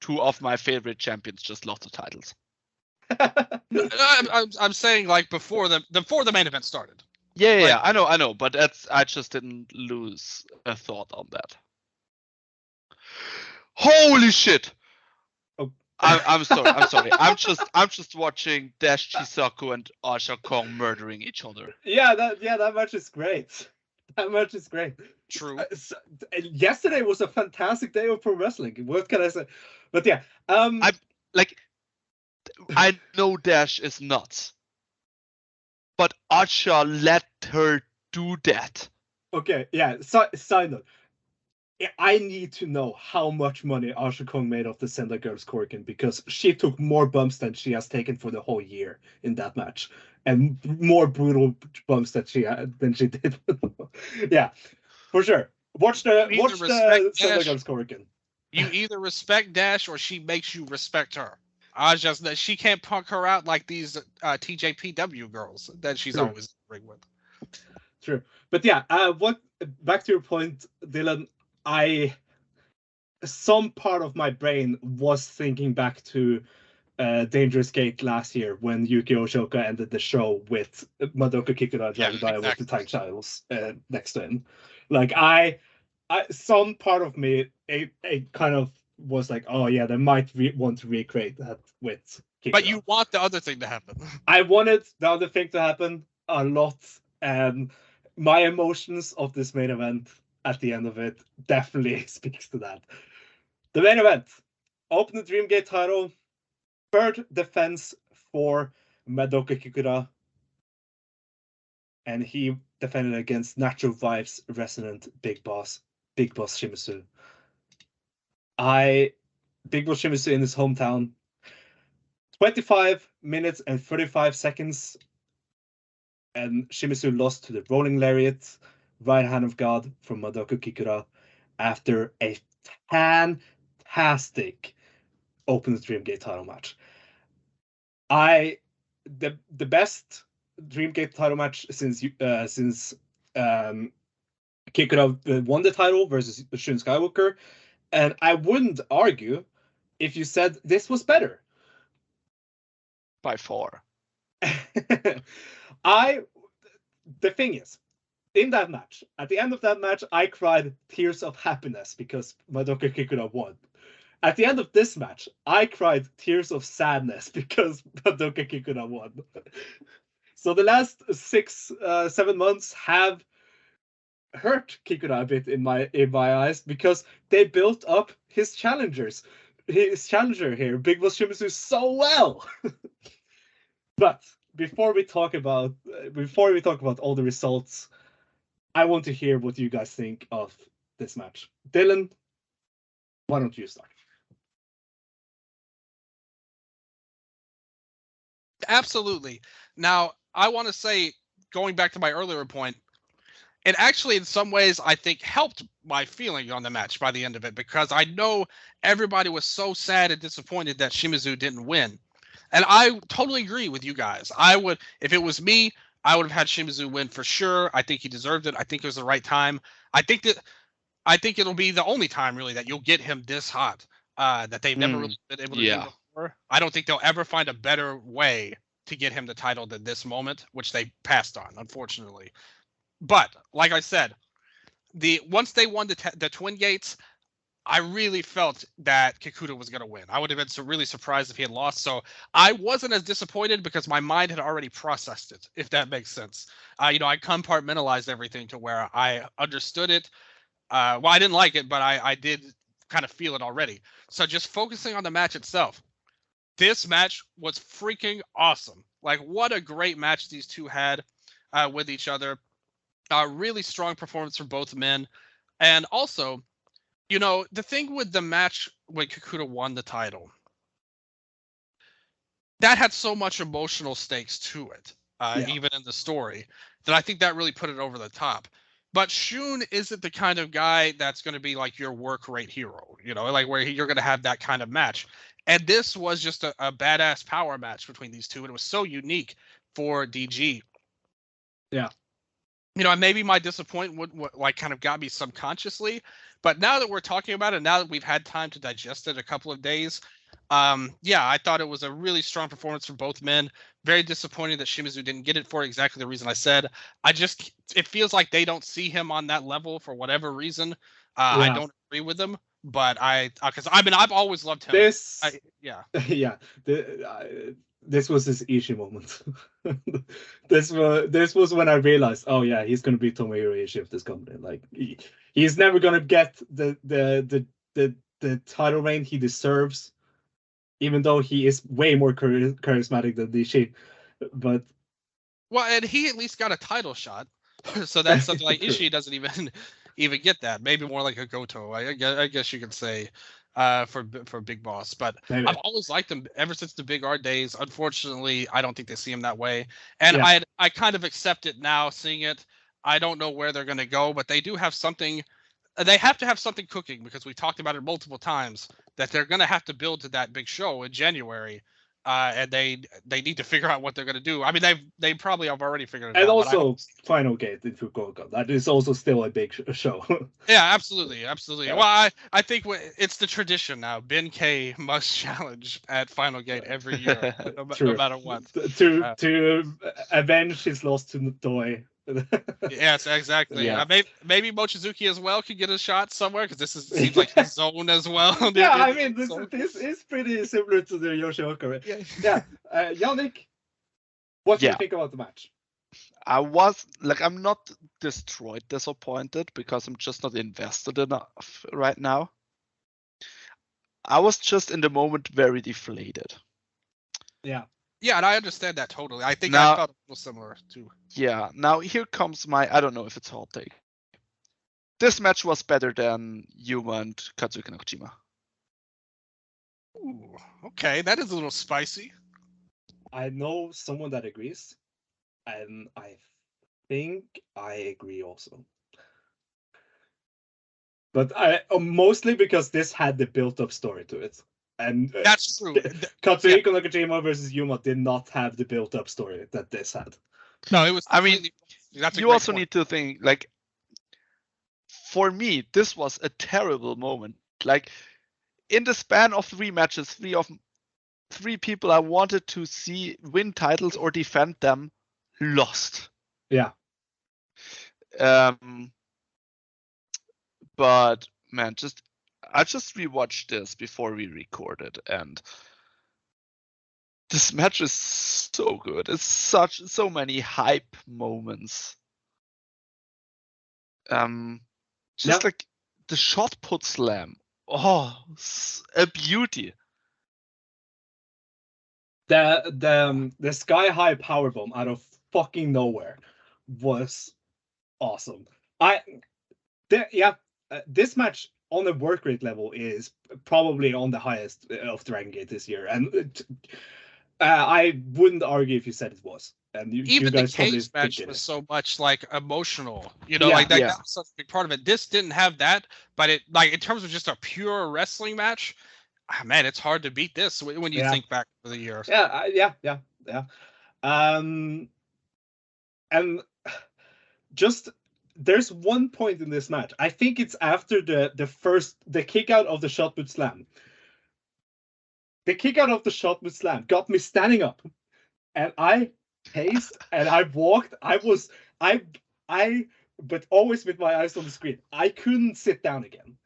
C: two of my favorite champions just lost the titles.
B: I'm saying like before the main event started.
C: Yeah, I know, but I just didn't lose a thought on that. Holy shit!
A: Oh.
C: I'm sorry. I'm just watching Dash Chisaku and Asha Kong murdering each other.
A: Yeah, that match is great. That match is great.
B: True.
A: Yesterday was a fantastic day of pro wrestling. What can I say? But yeah,
C: I know Dash is nuts, but Asha let her do that.
A: Okay, yeah. Side note. I need to know how much money Asha Kong made off the Senda Girls Korakuen, because she took more bumps than she has taken for the whole year in that match, and more brutal bumps than she did. Yeah, for sure. Watch the Senda Girls Korakuen.
B: You either respect Dash or she makes you respect her. She can't punk her out like these TJPW girls that she's always in the ring with.
A: True, but yeah. Back to your point, Dylan. Some part of my brain was thinking back to Dangerous Gate last year when Yukio Osaka ended the show with Madoka Kikuta driving by with the tank titles next to him. Like some part of me, it kind of was like, oh yeah, they might want to recreate that with Kikuta.
B: But you want the other thing to happen.
A: I wanted the other thing to happen a lot, and my emotions of this main event at the end of it definitely speaks to that. The main event, open the Dreamgate title, third defense for Madoka Kikuta, and he defended against Natural Vibes resident Big Boss Shimizu. Big Boss Shimizu in his hometown, 25 minutes and 35 seconds, and Shimizu lost to the Rolling Lariat, right hand of God from Madoka Kikuta after a fantastic Open the Dreamgate title match. The best Dreamgate title match since Kikuta won the title versus Shun Skywalker, and I wouldn't argue if you said this was better.
C: By far.
A: The thing is, in that match, at the end of that match, I cried tears of happiness because Madoka Kikuta won. At the end of this match, I cried tears of sadness because Madoka Kikuta won. So the last 6-7 months have hurt Kikuta a bit in my eyes, because they built up his challenger here, Big Boss Shimizu, so well. But before we talk about all the results, I want to hear what you guys think of this match. Dylan, why don't you start?
B: Absolutely. Now, I want to say, going back to my earlier point, it actually, in some ways, I think helped my feeling on the match by the end of it, because I know everybody was so sad and disappointed that Shimizu didn't win. And I totally agree with you guys. If it was me, I would have had Shimizu win for sure. I think he deserved it. I think it was the right time. I think it'll be the only time really that you'll get him this hot, that they've never really been able to do before. I don't think they'll ever find a better way to get him the title than this moment, which they passed on, unfortunately. But like I said, once they won the Twin Gates, I really felt that Kikuta was going to win. I would have been really surprised if he had lost. So I wasn't as disappointed because my mind had already processed it, if that makes sense. I compartmentalized everything to where I understood it. Well, I didn't like it, but I did kind of feel it already. So just focusing on the match itself, this match was freaking awesome. Like, what a great match these two had with each other. Really strong performance from both men. And also, the thing with the match when Kikuta won the title, that had so much emotional stakes to it, even in the story, that I think that really put it over the top. But Shun isn't the kind of guy that's going to be like your work rate hero, like where you're going to have that kind of match. And this was just a badass power match between these two. And it was so unique for DG.
A: Yeah.
B: And maybe my disappointment like kind of got me subconsciously. But now that we're talking about it, now that we've had time to digest it a couple of days, I thought it was a really strong performance from both men. Very disappointing that Shimizu didn't get it for exactly the reason I said. It feels like they don't see him on that level for whatever reason. I don't agree with them, but I've always loved him.
A: This was his Ishii moment. this was when I realized, oh yeah, he's gonna be Tomohiro Ishii of this company. Like he's never gonna get the title reign he deserves, even though he is way more charismatic than Ishii. But
B: and he at least got a title shot, so that's something like Ishii doesn't even get that. Maybe more like a Goto, I guess you could say. For Big Boss, but maybe. I've always liked him ever since the Big R days. Unfortunately, I don't think they see him that way, and I kind of accept it now, seeing it. I don't know where they're going to go, but they do have something. They have to have something cooking because we talked about it multiple times that they're going to have to build to that big show in January, and they need to figure out what they're going to do. I mean, they probably have already figured it out.
A: And also, Final Gate in Fukuoka. That is also still a big show.
B: Yeah, absolutely. Yeah. Well, I think it's the tradition now. Ben K must challenge at Final Gate every year, no matter what.
A: To avenge his loss to Doi.
B: Yes, exactly. Yeah. Maybe Mochizuki as well could get a shot somewhere because seems like his zone as well.
A: I mean, this is pretty similar to the Yoshioka. Yeah. Yannik, what do you think about the match?
C: I'm not disappointed because I'm just not invested enough right now. I was just in the moment very deflated.
A: Yeah.
B: Yeah, and I understand that totally. I think I felt a little similar too.
C: Yeah, now here comes I don't know if it's a hot take. This match was better than Yuma and Kazuki Nakajima.
B: Ooh, okay, that is a little spicy.
A: I know someone that agrees, and I think I agree also. But mostly because this had the built-up story to it. And
B: that's true.
A: Kazuki Nakajima versus Yuma did not have the built-up story that this had.
B: No, it was.
C: I mean, you also need to think like. For me, this was a terrible moment. Like, in the span of 3 matches, three people I wanted to see win titles or defend them lost.
A: Yeah.
C: But man, I just rewatched this before we recorded, and this match is so good. It's so many hype moments. Like the shot put slam. Oh, a beauty.
A: The sky high powerbomb out of fucking nowhere was awesome. This match on the work rate level is probably on the highest of Dragon Gate this year, and I wouldn't argue if you said it was. And
B: even the cage match was so much like emotional, like that was such a big part of it. This didn't have that, but it like in terms of just a pure wrestling match, man, it's hard to beat this when you think back to the year.
A: Yeah. And just there's one point in this match. I think it's after the kick out of the shot put slam. The kick out of the shot put slam got me standing up, and I paced and I walked. But always with my eyes on the screen. I couldn't sit down again.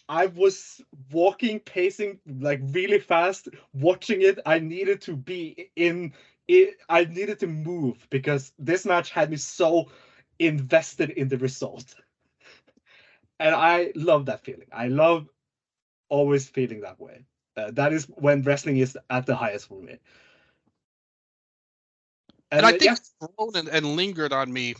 A: I was walking, pacing like really fast, watching it. I needed to be in it. I needed to move because this match had me so invested in the result. And I love that feeling. I love always feeling that way. That is when wrestling is at the highest for me.
B: And I think it's grown and lingered on me.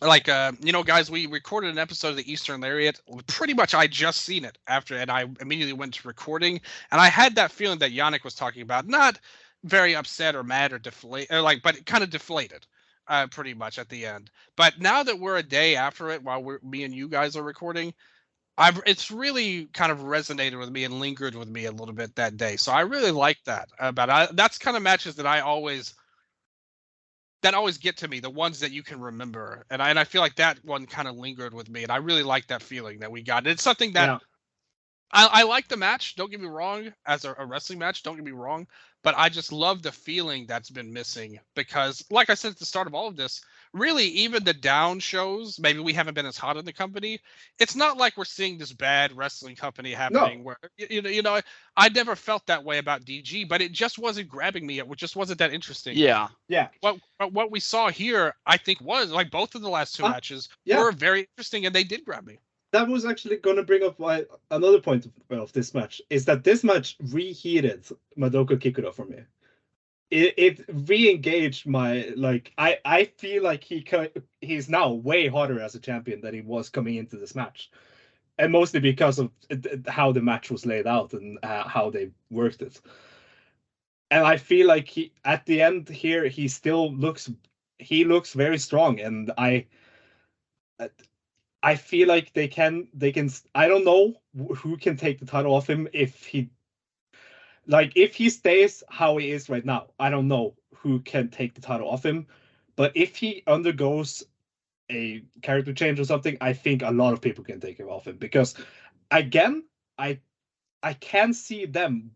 B: Like, guys, we recorded an episode of the Eastern Lariat. Pretty much I just seen it after, and I immediately went to recording. And I had that feeling that Yannik was talking about. Not very upset or mad or deflated, but kind of deflated. pretty much at the end. But now that we're a day after it, while me and you guys are recording, it's really kind of resonated with me and lingered with me a little bit that day. So I really like that. That's kind of matches that always get to me, the ones that you can remember, and I feel like that one kind of lingered with me, and I really like that feeling that we got. It's something that I like the match. Don't get me wrong, as a wrestling match. Don't get me wrong, but I just love the feeling that's been missing because, like I said at the start of all of this, really even the down shows, maybe we haven't been as hot in the company. It's not like we're seeing this bad wrestling company happening where I never felt that way about DG, but it just wasn't grabbing me. It just wasn't that interesting.
C: Yeah.
B: What we saw here, I think, was like both of the last two matches were very interesting, and they did grab me.
A: That was actually going to bring up another point of this match, is that this match reheated Madoka Kikuta for me. It re-engaged my, like, I feel like he's now way harder as a champion than he was coming into this match. And mostly because of how the match was laid out and how they worked it. And I feel like at the end here, he still looks very strong. And I feel like they can. I don't know who can take the title off him if he stays how he is right now. I don't know who can take the title off him, but if he undergoes a character change or something, I think a lot of people can take him off him, because again, I can see them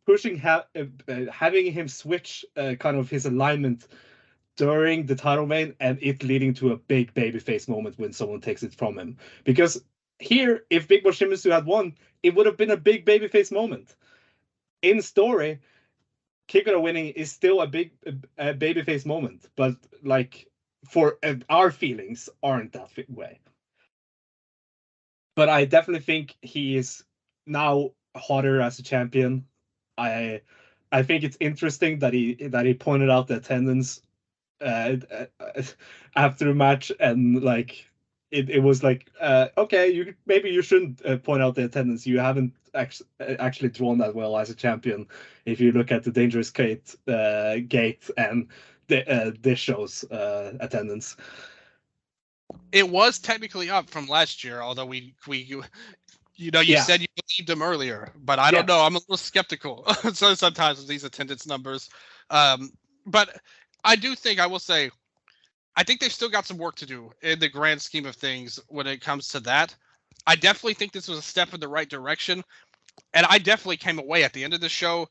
A: pushing having him switch kind of his alignment during the title reign, and it leading to a big babyface moment when someone takes it from him. Because here, if Big Boss Shimizu had won, it would have been a big babyface moment. In story, Kikuta winning is still a big babyface moment, but like for our feelings aren't that way. But I definitely think he is now hotter as a champion. I think it's interesting that he pointed out the attendance after the match, and like it was like okay, maybe you shouldn't point out the attendance. You haven't actually drawn that well as a champion if you look at the Dangerous Gate and this show's attendance.
B: It was technically up from last year, although we you said you believed him earlier, but I don't know. I'm a little skeptical so sometimes with these attendance numbers. But I do think, I will say, I think they've still got some work to do in the grand scheme of things when it comes to that. I definitely think this was a step in the right direction, and I definitely came away at the end of the show.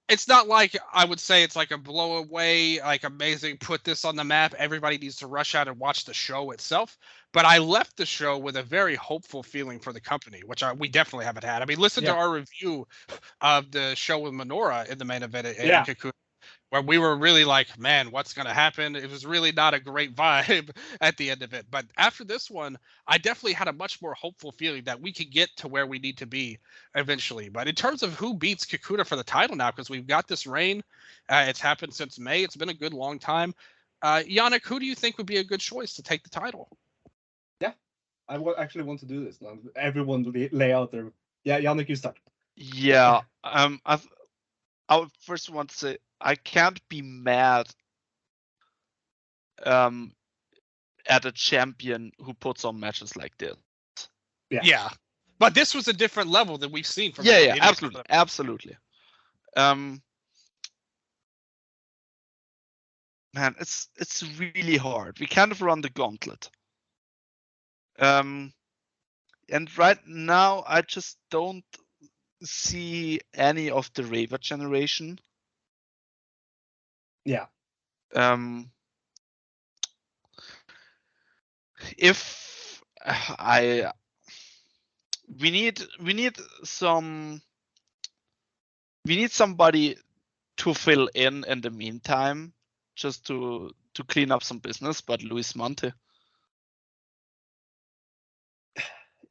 B: It's not like I would say it's like a blow away, like amazing, put this on the map, everybody needs to rush out and watch the show itself. But I left the show with a very hopeful feeling for the company, which we definitely haven't had. I mean, listen to our review of the show with Minoura in the main event at Kikuta, where we were really like, man, what's going to happen? It was really not a great vibe at the end of it. But after this one, I definitely had a much more hopeful feeling that we could get to where we need to be eventually. But in terms of who beats Kikuta for the title now, because we've got this reign, it's happened since May. It's been a good long time. Yannik, who do you think would be a good choice to take the title?
A: Yeah, I actually want to do this now. Everyone lay out there. Yeah, Yannik, you start.
C: Yeah, I would first want to say, I can't be mad at a champion who puts on matches like this.
B: Yeah. But this was a different level than we've seen from
C: absolutely. Man, it's really hard. We kind of run the gauntlet. And right now I just don't see any of the Raver generation.
A: Yeah.
C: If we need somebody to fill in the meantime, just to clean up some business, but Luis Mante.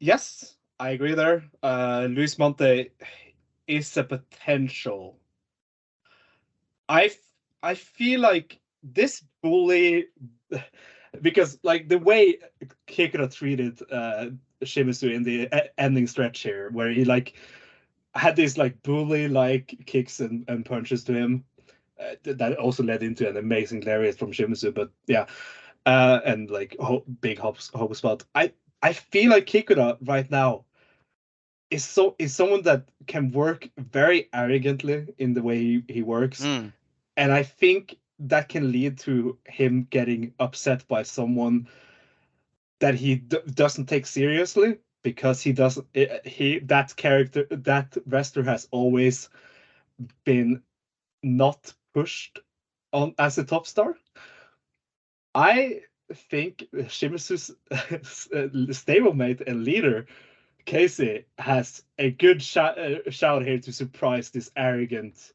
A: Yes, I agree there. Luis Mante is a potential. I feel like this bully, because like the way Kikuta treated Shimizu in the ending stretch here, where he like had these like bully like kicks and punches to him, that also led into an amazing lariat from Shimizu. But yeah, and like big hop spot. I feel like Kikuta right now is someone that can work very arrogantly in the way he works, and I think that can lead to him getting upset by someone that he doesn't take seriously, because he doesn't that wrestler has always been not pushed on as a top star. I think Shimizu's stablemate and leader Casey has a good shout here to surprise this arrogant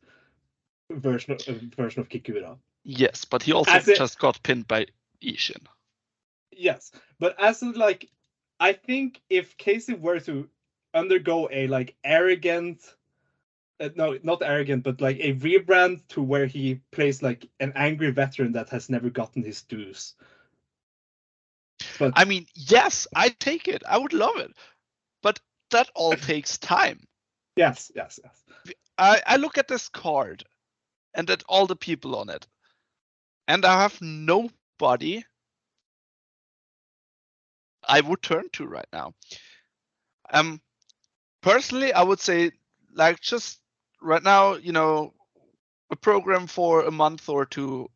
A: version of Kikuta.
C: Yes, but he also just got pinned by Ishin.
A: Yes, but as like, I think if Casey were to undergo a like arrogant, no, not arrogant, but like a rebrand to where he plays like an angry veteran that has never gotten his dues. But
C: I mean, yes, I take it. I would love it, but that all takes time.
A: Yes.
C: I look at this card and at all the people on it, and I have nobody I would turn to right now. Personally, I would say, like, just right now, you know, a program for a month or two,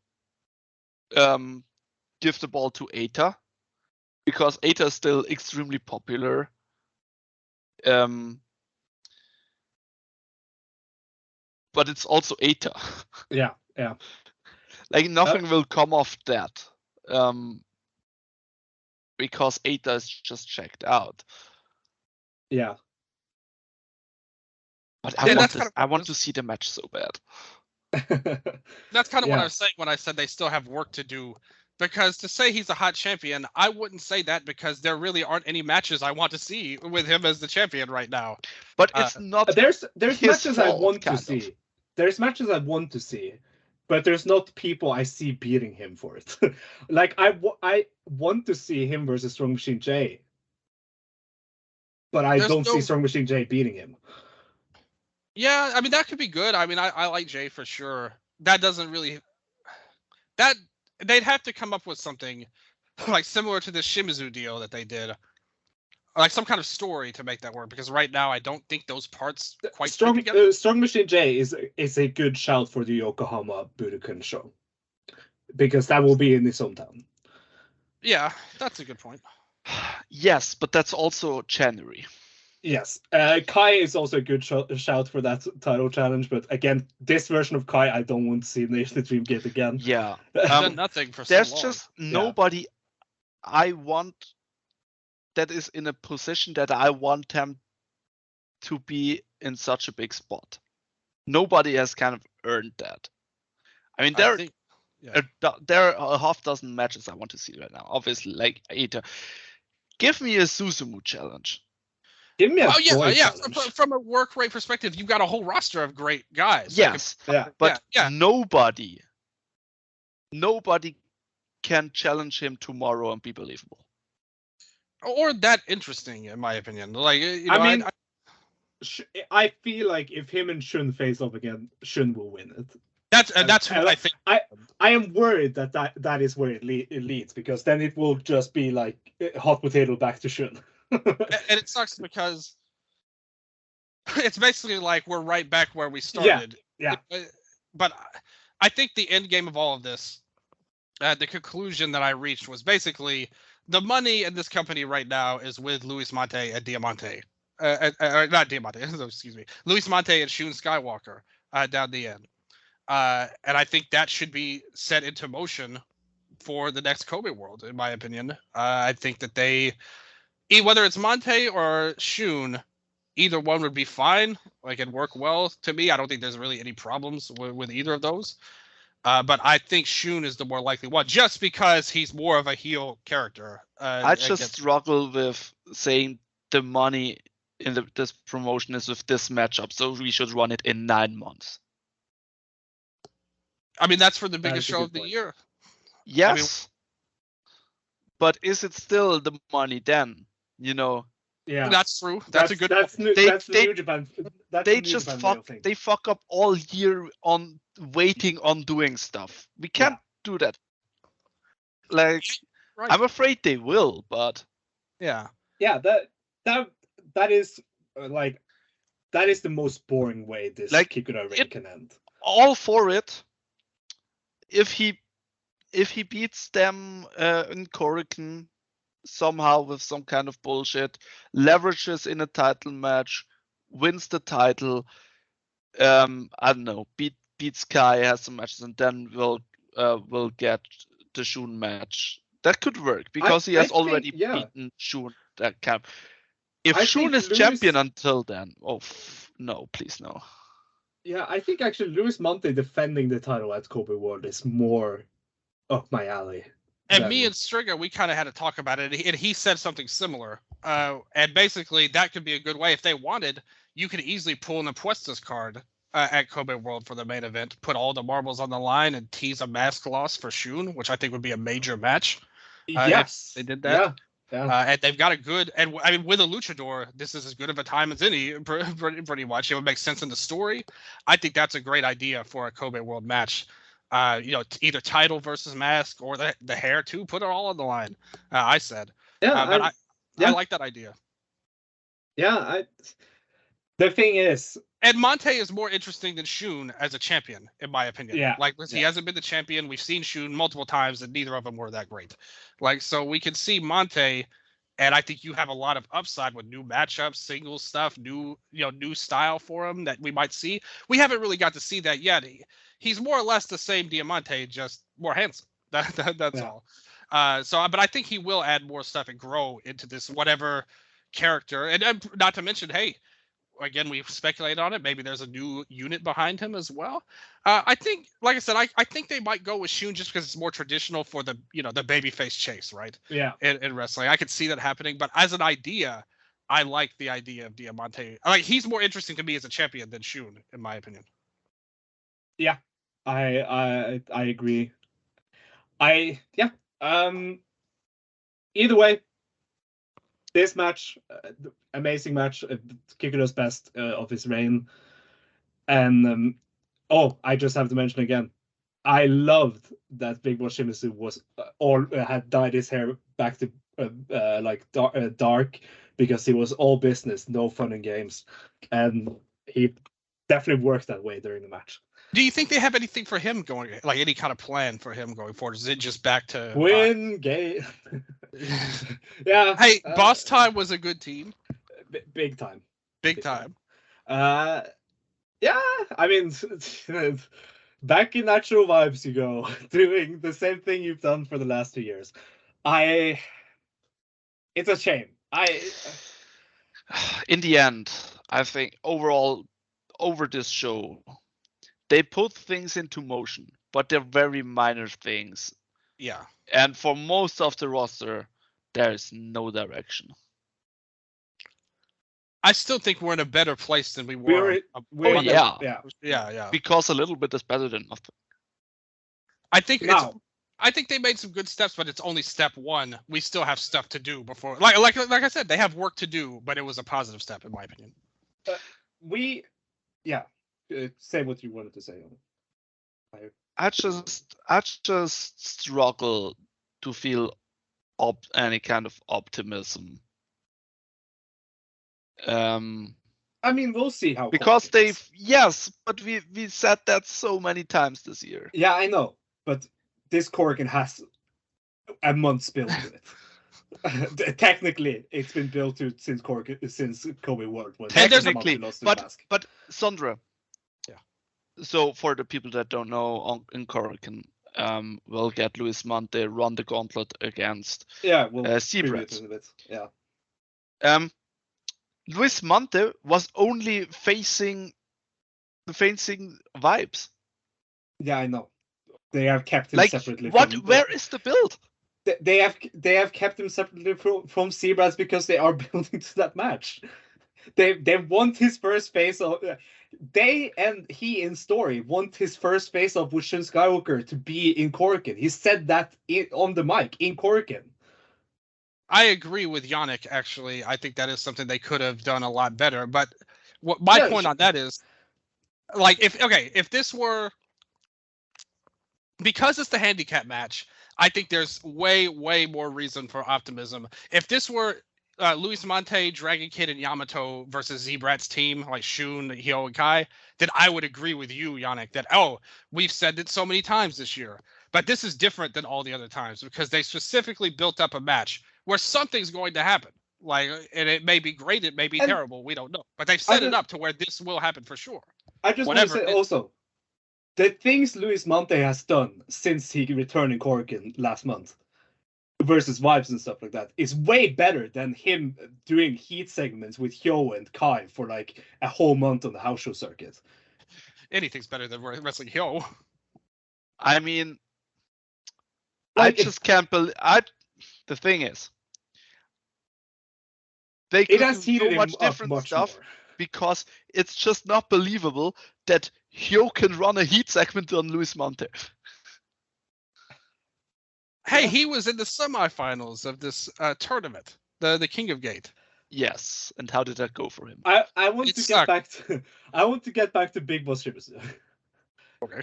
C: give the ball to Eita, because Eita is still extremely popular. But it's also Eita.
A: Yeah.
C: Like, nothing will come off that. Because Eita is just checked out.
A: Yeah.
C: But
B: Yeah,
C: I want to see the match so bad.
B: That's kind of
A: Yeah.
B: what I was saying when I said they still have work to do. Because to say he's a hot champion, I wouldn't say that, because there really aren't any matches I want to see with him as the champion right now.
C: But it's not.
A: There's
C: his
A: matches I
C: fault,
A: want to
C: kind of.
A: see. There's matches I want to see, but there's not people I see beating him for it. Like I want to see him versus Strong Machine J, but I don't see Strong Machine J beating him.
B: Yeah, I mean, that could be good. I mean, I like Jay for sure. That doesn't really... That... They'd have to come up with something like similar to this Shimizu deal that they did. Like some kind of story to make that work, because right now I don't think those parts quite fit together.
A: Strong Machine J is a good shout for the Yokohama Budokan show, because that will be in his hometown.
B: Yeah, that's a good point.
C: Yes, but that's also January.
A: Yes, Kai is also a good shout for that title challenge, but again, this version of Kai I don't want to see in the Dreamgate again.
C: Yeah,
B: done nothing for so
C: there's
B: long.
C: just nobody I want that is in a position that I want them to be in such a big spot. Nobody has kind of earned that. I mean, there are a half dozen matches I want to see right now. Obviously, like Eita. Give me a Susumu challenge.
A: Give me a
B: From a work rate perspective, you've got a whole roster of great guys.
C: Yes, but nobody can challenge him tomorrow and be believable.
B: Or that interesting, in my opinion. Like, you know,
A: I mean, I feel like if him and Shun face off again, Shun will win it.
B: That's who I think.
A: I am worried that is where it leads, because then it will just be like hot potato back to Shun.
B: And it sucks because it's basically like we're right back where we started.
A: Yeah.
B: But I think the end game of all of this, the conclusion that I reached was basically the money in this company right now is with Luis Mante and Diamante. Not Diamante, excuse me. Luis Mante and Shun Skywalker down the end. And I think that should be set into motion for the next Kobe World, in my opinion. I think that whether it's Mante or Shun, either one would be fine. Like, it'd work well to me. I don't think there's really any problems with either of those. But I think Shun is the more likely one, just because he's more of a heel character.
C: I just struggle with saying the money in this promotion is with this matchup, so we should run it in 9 months.
B: I mean, that's for the biggest show of the year.
C: Yes. But is it still the money then? You know?
A: Yeah,
B: that's true. That's a good.
A: That's New Japan.
C: They fuck up all year on waiting on doing stuff. We can't do that. Like,
B: Right.
C: I'm afraid they will, but
B: Yeah.
A: That is like that is the most boring way this
C: Like,
A: Kikuta reign can end.
C: all for it. If he beats them in Korakuen somehow with some kind of bullshit, leverages in a title match, wins the title, I don't know, beats Kai, has some matches, and then will get the Shun match. That could work because he has already beaten Shun that camp. If Shun is champion until then, no, please no.
A: Yeah, I think actually Luis Mante defending the title at Kobe World is more up my alley.
B: And me and Stringer, we kind of had to talk about it, and he said something similar. And basically, that could be a good way. If they wanted, you could easily pull an Apuestas card at Kobe World for the main event, put all the marbles on the line, and tease a mask loss for Shun, which I think would be a major match.
A: Yes,
B: they did that.
A: Yeah.
B: And they've got a good, and I mean, with a luchador, this is as good of a time as any, pretty much. It would make sense in the story. I think that's a great idea for a Kobe World match. Either title versus mask or the hair too. Put it all on the line. I said. I like that idea.
A: Yeah, the thing is,
B: and Mante is more interesting than Shun as a champion, in my opinion.
A: Yeah,
B: he hasn't been the champion. We've seen Shun multiple times, and neither of them were that great. So we can see Mante, and I think you have a lot of upside with new matchups, singles stuff, new style for him that we might see. We haven't really got to see that yet. He's more or less the same Diamante, just more handsome. That's all. But I think he will add more stuff and grow into this whatever character. And not to mention, hey, again, we've speculated on it. Maybe there's a new unit behind him as well. I think, like I said, I think they might go with Shun just because it's more traditional for the the babyface chase, right?
A: Yeah.
B: In wrestling, I could see that happening. But as an idea, I like the idea of Diamante. He's more interesting to me as a champion than Shun, in my opinion.
A: Yeah, I agree. Either way, this match, amazing match, Kikuta's best of his reign, and I just have to mention again, I loved that Big Boss Shimizu had dyed his hair back to dark because he was all business, no fun and games, and he definitely worked that way during the match.
B: Do you think they have anything for him going, like any kind of plan for him going forward? Is it just back to
A: win game? Yeah.
B: Hey, Boss Time was a good team.
A: Big time.
B: Big time.
A: Yeah, I mean, back in Natural Vibes you go, doing the same thing you've done for the last 2 years. It's a shame.
C: In the end, I think overall, over this show, they put things into motion, but they're very minor things.
B: Yeah.
C: And for most of the roster, there's no direction.
B: I still think we're in a better place than we were.
C: Yeah. Because a little bit is better than nothing.
B: I think they made some good steps, but it's only step one. We still have stuff to do before. Like I said, they have work to do, but it was a positive step in my opinion.
A: Say what you wanted to say.
C: I just struggle to feel any kind of optimism.
A: I mean, we'll see how.
C: Because but we said that so many times this year.
A: Yeah, I know, but this Korakuen has a month's built to it. Technically, it's been built to since Kobe World.
C: Technically, but Sondre. Yeah. So for the people that don't know, in Korakuen, we'll get Luis Mante run the gauntlet against Z-Brats.
A: Yeah.
C: Luis Mante was only facing Vibes.
A: Yeah, I know. They have kept him separately.
C: Where is the build?
A: They have kept him separately from Z-Brats because they are building to that match. They want his first face off. They and he in story want his first face off with Shun Skywalker to be in Korakuen. He said that on the mic in Korakuen.
B: I agree with Yannik, actually. I think that is something they could have done a lot better. But my point on that is, if this were because it's the handicap match, I think there's way more reason for optimism. If this were Luis Mante, DRAGONGATE, and Yamato versus Z-Brats team, like Shun, Hyo, and Kai, then I would agree with you, Yannik, that, we've said it so many times this year. But this is different than all the other times because they specifically built up a match where something's going to happen. Like, and it may be great, it may be terrible, we don't know. But they've set it up to where this will happen for sure.
A: I just want to say also, the things Luis Mante has done since he returned in Korakuen last month versus Vibes and stuff like that is way better than him doing heat segments with Hyo and Kai for like a whole month on the house show circuit.
B: Anything's better than wrestling Hyo.
C: I mean, like, I just can't believe. The thing is, they could do so much different stuff more. Because it's just not believable that Hyo can run a heat segment on Luis Mante.
B: Hey, he was in the semifinals of this tournament, the King of Gate.
C: Yes, and how did that go for him?
A: I want to get back to Big Boss Shimizu.
B: Okay.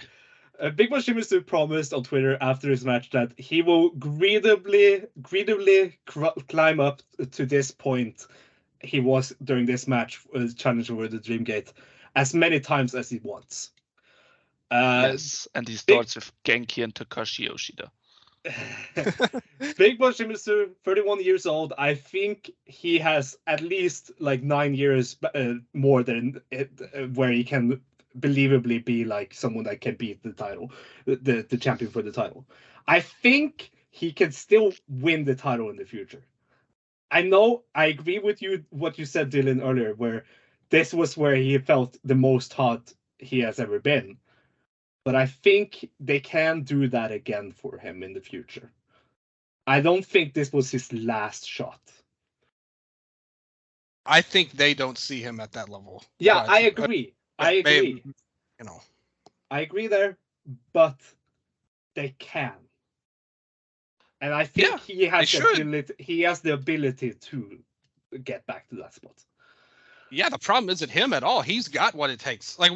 A: Big Boss Shimizu promised on Twitter after his match that he will greedily climb up to this point he was during this match, challenging for the Dream Gate, as many times as he wants.
C: Yes, and he starts with Genki and Takashi Yoshida.
A: Big Boss Shimizu, 31 years old. I think he has at least like 9 years more than where he can believably be like someone that can beat the title, the champion for the title. I think he can still win the title in the future. I know I agree with you what you said, Dylan, earlier, where this was where he felt the most hot he has ever been. But I think they can do that again for him in the future. I don't think this was his last shot.
B: I think they don't see him at that level.
A: Yeah, I agree. I agree. I agree there, but they can. And I think he has the ability to get back to that spot.
B: Yeah, the problem isn't him at all. He's got what it takes. Like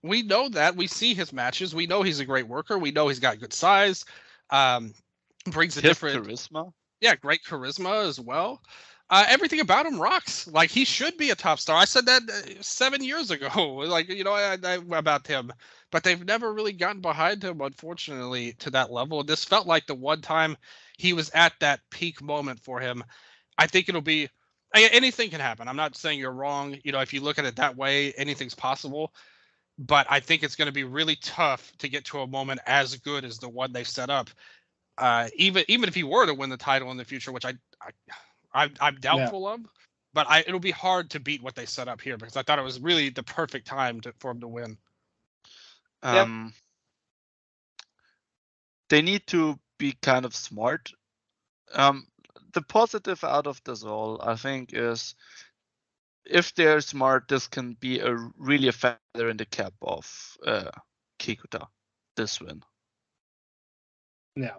B: we know that. We see his matches. We know he's a great worker. We know he's got good size. Brings a different
C: charisma.
B: Yeah, great charisma as well. Everything about him rocks. Like, he should be a top star. I said that 7 years ago. Like, about him. But they've never really gotten behind him, unfortunately, to that level. This felt like the one time he was at that peak moment for him. I think it'll be anything can happen. I'm not saying you're wrong. If you look at it that way, anything's possible. But I think it's going to be really tough to get to a moment as good as the one they've set up. Even if he were to win the title in the future, which I'm doubtful of, but it'll be hard to beat what they set up here because I thought it was really the perfect time for him to win.
C: They need to be kind of smart. The positive out of this all, I think, is if they're smart, this can be really a feather in the cap of Kikuta, this win.
A: Yeah.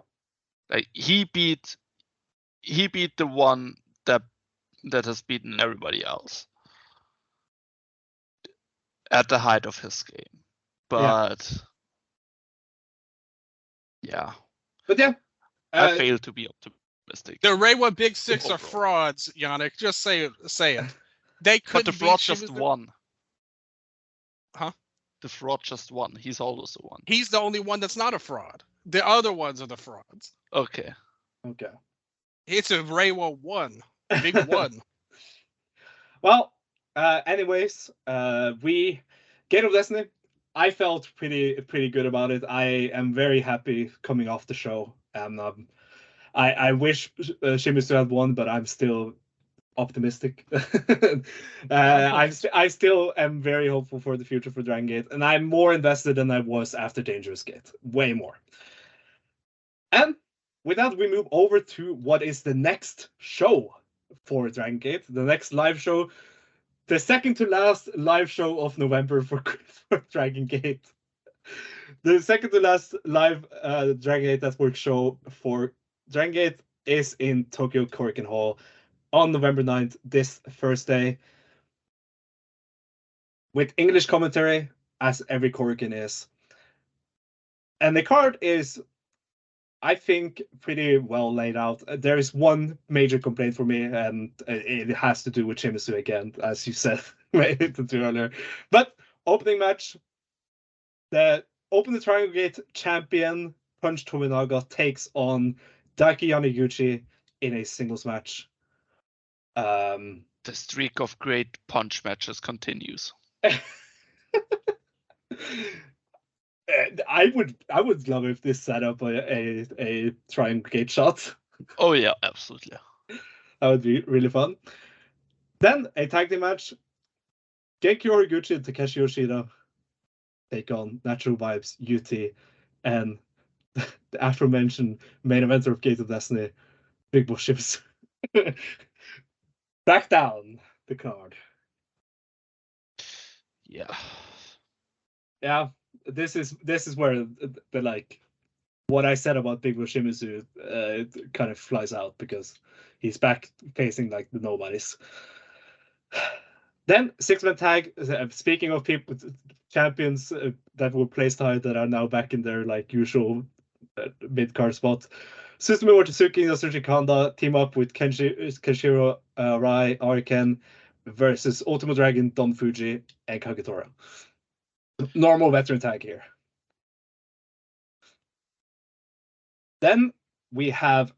C: Like, he beat the one that has beaten everybody else at the height of his game. But I fail to be optimistic.
B: The Reiwa Big Six are frauds, Yannik. Just say it. They could.
C: But the fraud just won.
B: Huh?
C: The fraud just won. He's also one.
B: He's the only one that's not a fraud. The other ones are the frauds.
C: Okay.
B: It's a Reiwa 1. Big 1.
A: Well, anyways, we Gate of Destiny. I felt pretty good about it. I am very happy coming off the show. I wish Shimizu had won, but I'm still optimistic. I still am very hopeful for the future for Dragon Gate, and I'm more invested than I was after Dangerous Gate. Way more. And with that, we move over to what is the next show for Dragon Gate, the next live show, the second to last live show of November for Dragon Gate. The second to last live Dragon Gate Network show for Dragon Gate is in Tokyo Korakuen Hall on November 9th, this Thursday, with English commentary, as every Korakuen is. And the card is, I think, pretty well laid out. There is one major complaint for me, and it has to do with Shimizu again, as you said earlier. But opening match, the Open the Triangle Gate champion Punch Tominaga takes on Daiki Yamaguchi in a singles match.
C: The streak of great punch matches continues.
A: I would love if this set up a Triangle Gate shot.
C: Oh yeah, absolutely.
A: That would be really fun. Then a tag team match. Genki Horiguchi and Takeshi Yoshida take on Natural Vibes, UT, and the aforementioned main eventer of Gate of Destiny, Big Boss Shimizu. Back down the card.
C: Yeah.
A: Yeah, this is where the like what I said about Big Boss Shimizu kind of flies out, because he's back facing like the nobodies. Then 6-man tag. Speaking of people, champions that were placed high that are now back in their like usual mid card spot. Susumu Mochizuki and Yasushi Kanda team up with Kenshiro Rai Ariken versus Ultimo Dragon, Don Fuji, and Kagetora. Normal veteran tag here. Then we have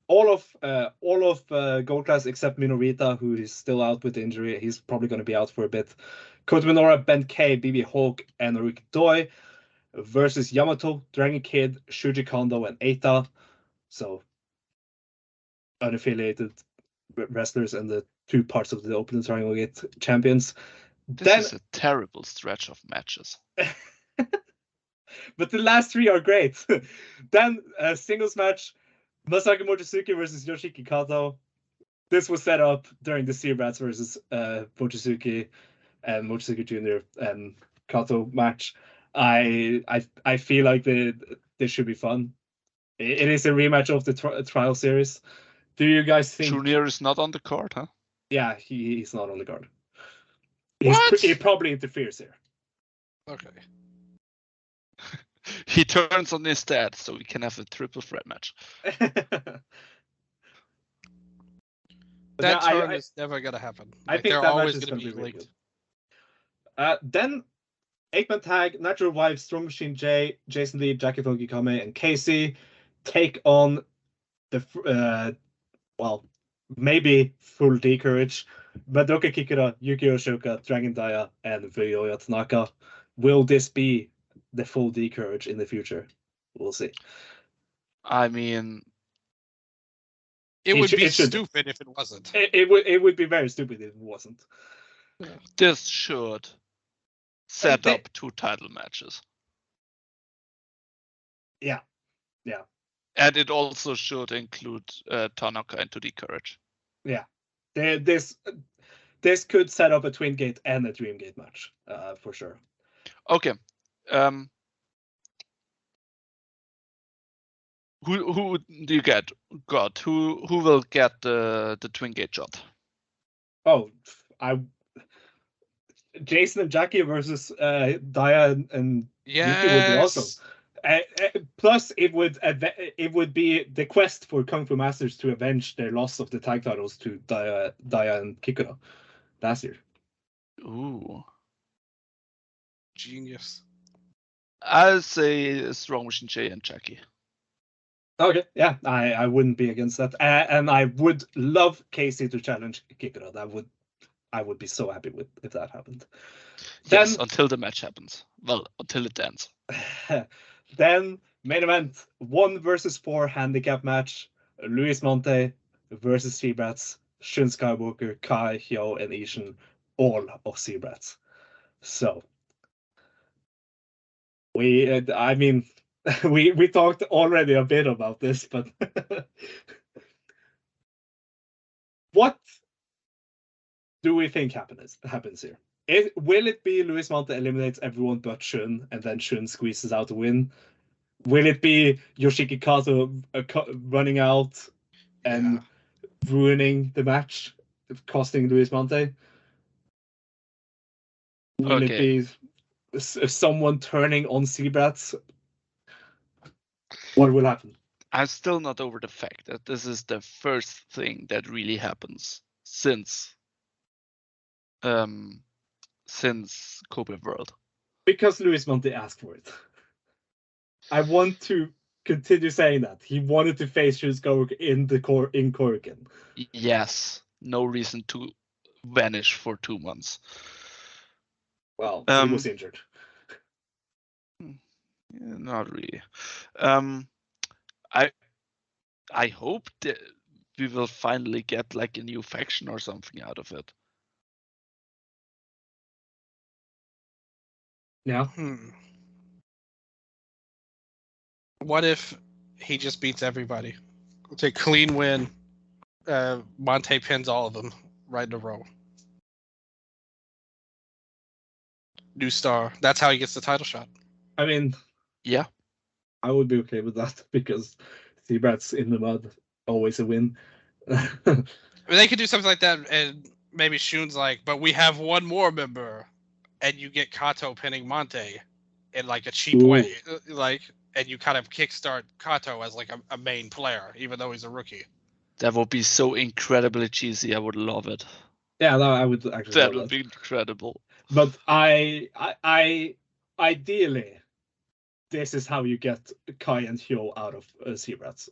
A: all of Gold Class except Minorita, who is still out with injury. He's probably going to be out for a bit. Kota Minoura, Ben K, BB Hulk, and Naruki Doi versus Yamato, Dragon Kid, Shuji Kondo, and Eita. So unaffiliated wrestlers and the two parts of the Open Triangle Gate champions.
C: This is a terrible stretch of matches.
A: But the last three are great. Then a singles match, Masaki Mochizuki versus Yoshiki Kato. This was set up during the Z-Brats versus Mochizuki and Mochizuki Jr. and Kato match. I feel like this should be fun. It is a rematch of the trial series. Do you guys think
C: Junior is not on the card, huh?
A: Yeah, he's not on the card. He probably interferes here.
B: Okay.
C: He turns on his dad, so we can have a triple threat match.
B: That turn is never gonna happen.
A: I think
B: they're
A: that
B: always
A: match is
B: gonna
A: going to be really
B: linked.
A: good. Then 8-man tag, Natural Wife, Strong Machine J, Jason Lee, Jackie Funky Kame, and Casey take on the maybe full D Courage, Madoka Kikuta, Yukio Shoka, Dragon Daya, and Ryoya Tanaka. Will this be the full D Courage in the future? We'll see.
C: I mean,
B: it would be stupid if it wasn't.
A: It would be very stupid if it wasn't.
C: This should set up two title matches.
A: Yeah.
C: And it also should include Tanaka into D Courage.
A: Yeah. This could set up a Twin Gate and a Dream Gate match, for sure.
C: Okay. Who do you get? God, who will get the Twin Gate shot?
A: Oh, Jason and Jackie versus Daya and Yukio would be awesome. Plus, it would be the quest for Kung Fu Masters to avenge their loss of the tag titles to Daya and Kikuta last year.
C: Ooh,
B: genius!
C: I'll say Strong Machine J and Jackie.
A: Okay, yeah, I wouldn't be against that, and I would love Casey to challenge Kikuta. I would be so happy with if that happened.
C: Yes, until the match happens. Well, until it ends.
A: Then main event, 1 versus 4 handicap match. Luis Mante versus Z-Brats, Shun Skywalker, Kai, Hyo, and Ishin, all of Z-Brats. So we talked already a bit about this, but what do we think happens here? Will it be Luis Mante eliminates everyone but Shun, and then Shun squeezes out a win? Will it be Yoshiki Kato running out and ruining the match, costing Luis Mante? Will it be someone turning on Z-Brats? What will happen?
C: I'm still not over the fact that this is the first thing that really happens since Kobe World.
A: Because Luis Mante asked for it. I want to continue saying that. He wanted to face Shunsuke in Korakuen.
C: Yes, no reason to vanish for 2 months.
A: Well, he was injured.
C: Not really. I hope that we will finally get like a new faction or something out of it.
A: Yeah.
B: What if he just beats everybody? It's a clean win. Mante pins all of them right in a row. New star. That's how he gets the title shot.
A: I mean,
C: yeah,
A: I would be okay with that because Z-Brats in the mud, always a win.
B: They could do something like that, and maybe Shun's like, but we have one more member, and you get Kato pinning Mante in like a cheap way, like, and you kind of kickstart Kato as like a main player, even though he's a rookie.
C: That would be so incredibly cheesy. I would love it.
A: Yeah, no, I would actually.
C: That would be incredible.
A: But I ideally, this is how you get Kai and Hyo out of Z-Brats.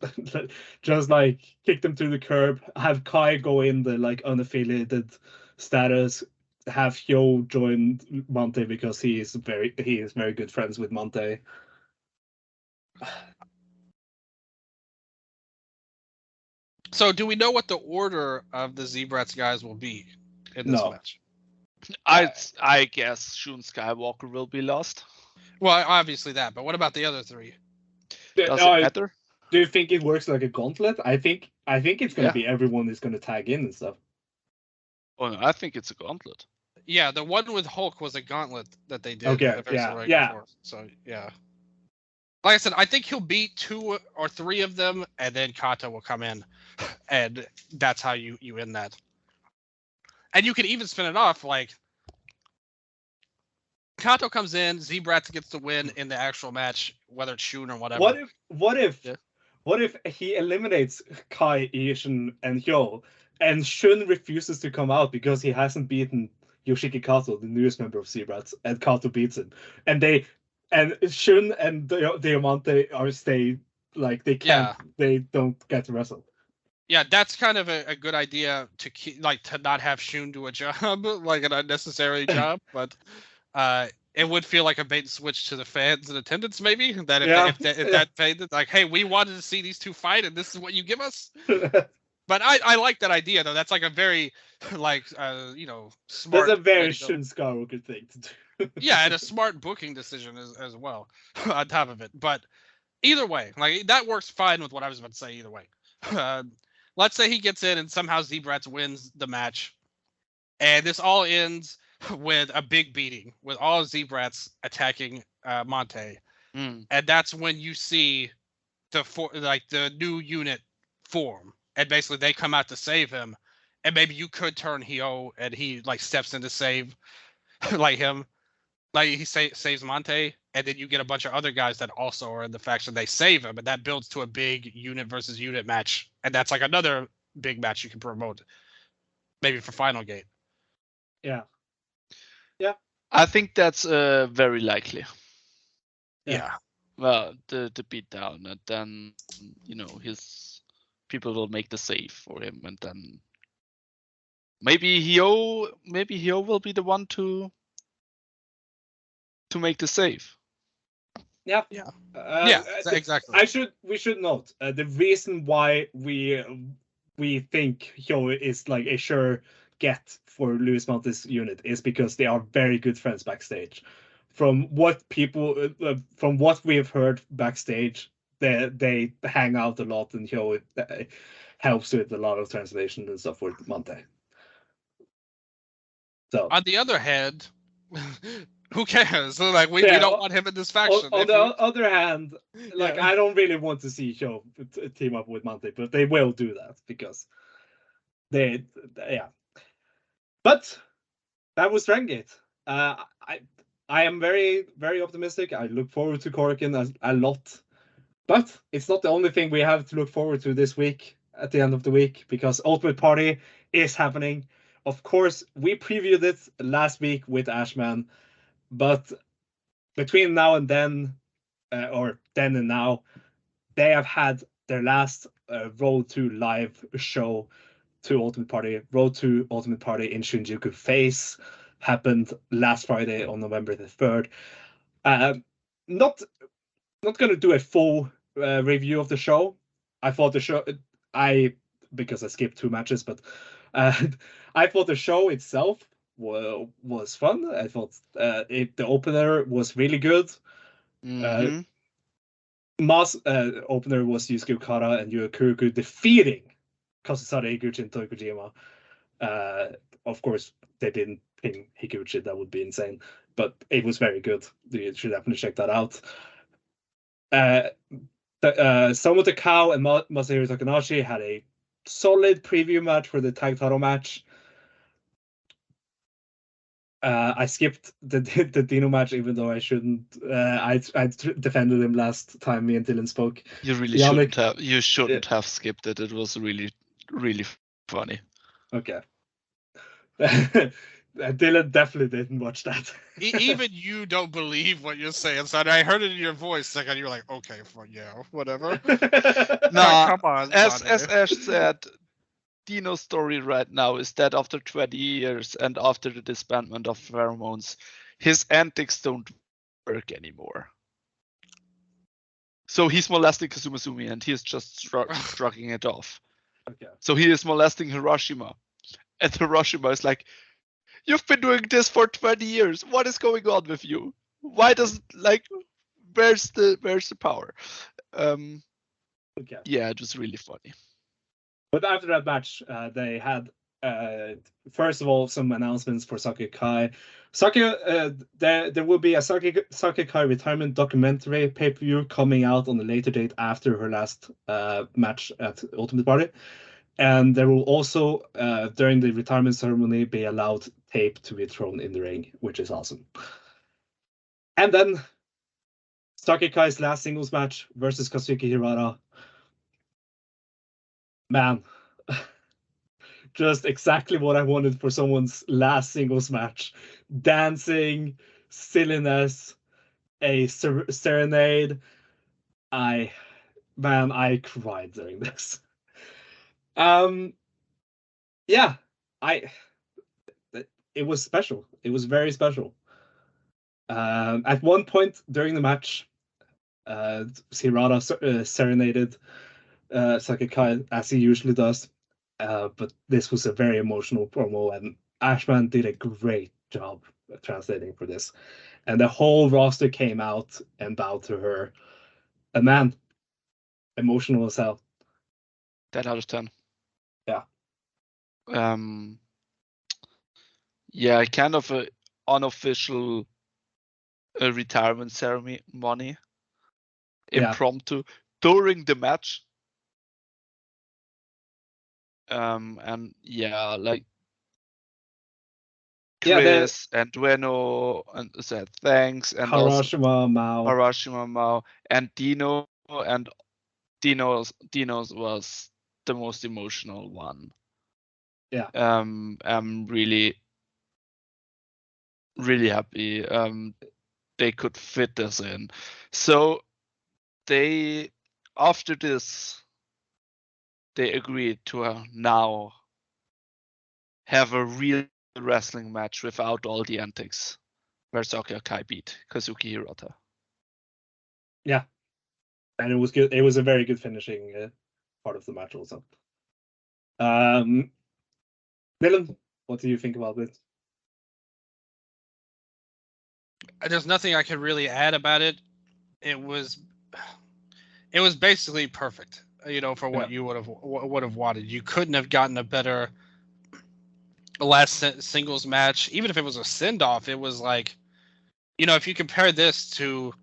A: Just like kick them to the curb, have Kai go in the like unaffiliated status, have Hyo join Mante because he is very good friends with Mante.
B: So, do we know what the order of the Z-Brats guys will be in this match?
C: I guess Shun Skywalker will be lost.
B: Well, obviously that, but what about the other three?
C: Does it matter?
A: Do you think it works like a gauntlet? I think it's going to be everyone is going to tag in and stuff.
C: Oh no, I think it's a gauntlet.
B: Yeah, the one with Hulk was a gauntlet that they did.
A: Okay, yeah.
B: So yeah. Like I said, I think he'll beat 2 or 3 of them, and then Kato will come in, and that's how you end that. And you can even spin it off like Kato comes in, Z-Brats gets the win in the actual match, whether it's Shun or whatever.
A: What if he eliminates Kai, Ishin, and Hyo, and Shun refuses to come out because he hasn't beaten Yoshiki Kato, the newest member of Z-Brats, and Kato beats him, and Shun and Diamante they don't get to wrestle.
B: Yeah, that's kind of a good idea to not have Shun do a job, like an unnecessary job, but it would feel like a bait and switch to the fans in attendance, maybe. That if that faded, like, hey, we wanted to see these two fight, and this is what you give us. But I like that idea, though. That's like a very, like, smart.
A: That's a very Shun Skywalker thing to do.
B: Yeah, and a smart booking decision as well, on top of it. But either way, like, that works fine with what I was about to say. Either way, let's say he gets in and somehow Z-Brats wins the match, and this all ends with a big beating, with all Z-Brats attacking Mante, and that's when you see the new unit form, and basically they come out to save him, and maybe you could turn Hyo, and he like steps in to save like him, like he saves Mante, and then you get a bunch of other guys that also are in the faction. They save him, and that builds to a big unit versus unit match, and that's like another big match you can promote, maybe for Final Gate.
A: Yeah.
C: I think that's very likely.
B: Yeah.
C: Well, the beatdown, and then his people will make the save for him, and then maybe Hyo will be the one to make the save.
A: Yeah.
B: Exactly.
A: We should note the reason why we think Hyo is like a sure get for Luis Mante's unit is because they are very good friends backstage. From what we have heard backstage, they hang out a lot, and Hyo helps with a lot of translation and stuff with Mante. So
B: on the other hand, who cares? Like we don't want him in this faction.
A: On the other hand, I don't really want to see Hyo team up with Mante, but they will do that because they. But that was DRAGONGATE. I am very, very optimistic. I look forward to Korakuen a lot. But it's not the only thing we have to look forward to this week at the end of the week, because Ultimate Party is happening. Of course, we previewed it last week with Ashman, but between now and then, or then and now, they have had their last Road to Live show to Ultimate Party. Road to Ultimate Party in Shinjuku Face happened last Friday on November the 3rd. Not going to do a full review of the show. I thought the show, because I skipped 2 matches, but I thought the show itself was fun. I thought the opener was really good.
C: Mhm.
A: Ma's opener was Yusuke Okada and Yukio defeating Kazusada Higuchi and Toyokojima. Of course, they didn't pin Higuchi. That would be insane. But it was very good. You should definitely check that out. Somoto Kao and Masahiro Takanashi had a solid preview match for the tag title match. I skipped the Dino match, even though I shouldn't. I defended him last time me and Dylan spoke.
C: You really
A: Yannik,
C: shouldn't have. You shouldn't have skipped it. It was really, really funny.
A: Okay. Dylan definitely didn't watch that.
B: Even you don't believe what you're saying, son. I heard it in your voice, and you're like, okay, yeah, whatever.
C: Nah,
B: come on.
C: as
B: Sonny.
C: Ash said, Dino's story right now is that after 20 years and after the disbandment of Pheromones, his antics don't work anymore. So he's molesting Kazumazumi and he's just shrugging it off.
A: Okay.
C: So he is molesting Hiroshima. And Hiroshima is like, you've been doing this for 20 years. What is going on with you? Why does where's the power?
A: Okay.
C: Yeah, it was really funny.
A: But after that match, they had first of all some announcements for Saki Akai. There will be a Saki Akai retirement documentary pay-per-view coming out on a later date after her last match at Ultimate Party. And there will also, during the retirement ceremony, be allowed tape to be thrown in the ring, which is awesome. And then Saki Akai's last singles match versus Kazuki Hirata. Man, just exactly what I wanted for someone's last singles match. Dancing, silliness, a serenade. I cried during this. Yeah, it was special. It was very special. At one point during the match, Hirata serenaded Saki Akai as he usually does. But this was a very emotional promo, and Ashman did a great job translating for this. And the whole roster came out and bowed to her. And man, emotional as hell.
C: 10 out of 10.
A: Yeah.
C: Yeah, kind of a unofficial retirement ceremony. Impromptu during the match. And yeah, like Chris and Dueno and said thanks, and
A: Harashima
C: Mao and Dino, and Dino's was the most emotional one.
A: Yeah.
C: I'm really happy they could fit this in. So they, after this, they agreed to now have a real wrestling match without all the antics, where Saki Akai beat Kazuki Hirata.
A: Yeah, and it was good. It was a very good finishing part of the match also. Dylan, what do you think about it?
B: There's nothing I could really add about it. It was basically perfect, for what you would have wanted. You couldn't have gotten a better last singles match. Even if it was a send off, it was like, if you compare this to,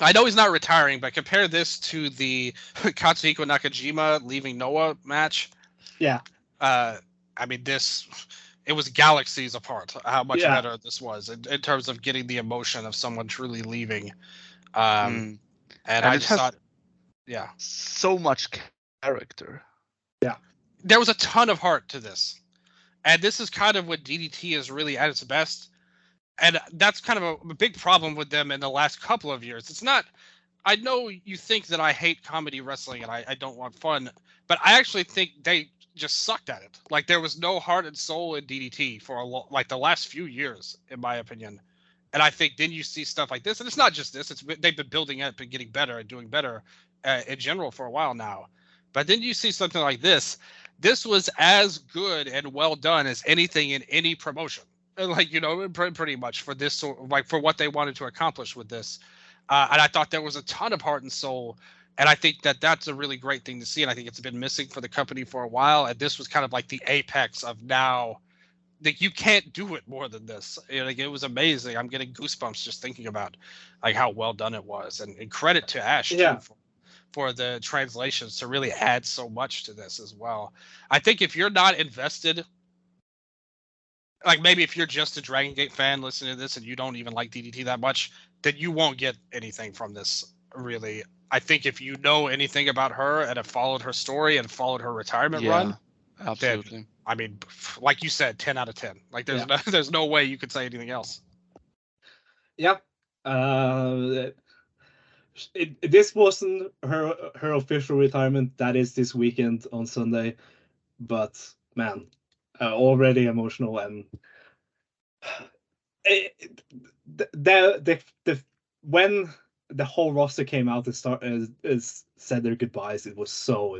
B: I know he's not retiring, but compare this to the Katsuhiko Nakajima leaving Noah match.
A: Yeah.
B: I mean, it was galaxies apart how much better this was in terms of getting the emotion of someone truly leaving. And
C: And
B: I
C: it
B: just
C: has
B: thought, yeah,
C: so much character.
B: there was a ton of heart to this. And this is kind of what DDT is really at its best. And that's kind of a big problem with them in the last couple of years. It's not, I know you think that I hate comedy wrestling and I don't want fun, but I actually think they just sucked at it. Like there was no heart and soul in DDT for like the last few years, in my opinion. And I think then you see stuff like this, and it's not just this. They've been building up and getting better and doing better in general for a while now. But then you see something like this. This was as good and well done as anything in any promotion. Like pretty much for this sort, like for what they wanted to accomplish with this. And I thought there was a ton of heart and soul. And I think that that's a really great thing to see. And I think it's been missing for the company for a while. And this was kind of like the apex of now. Like you can't do it more than this. Like it was amazing. I'm getting goosebumps just thinking about like how well done it was. And credit to Ash too for the translations to really add so much to this as well. I think if you're not invested, like maybe if you're just a Dragon Gate fan listening to this and you don't even like DDT that much, then you won't get anything from this really. I think if you know anything about her and have followed her story and followed her retirement run,
C: absolutely.
B: then, I mean, like you said, 10 out of 10. Like there's no way you could say anything else.
A: Yeah. This wasn't her official retirement. That is this weekend on Sunday. But man, already emotional, and when the whole roster came out and said their goodbyes, it was so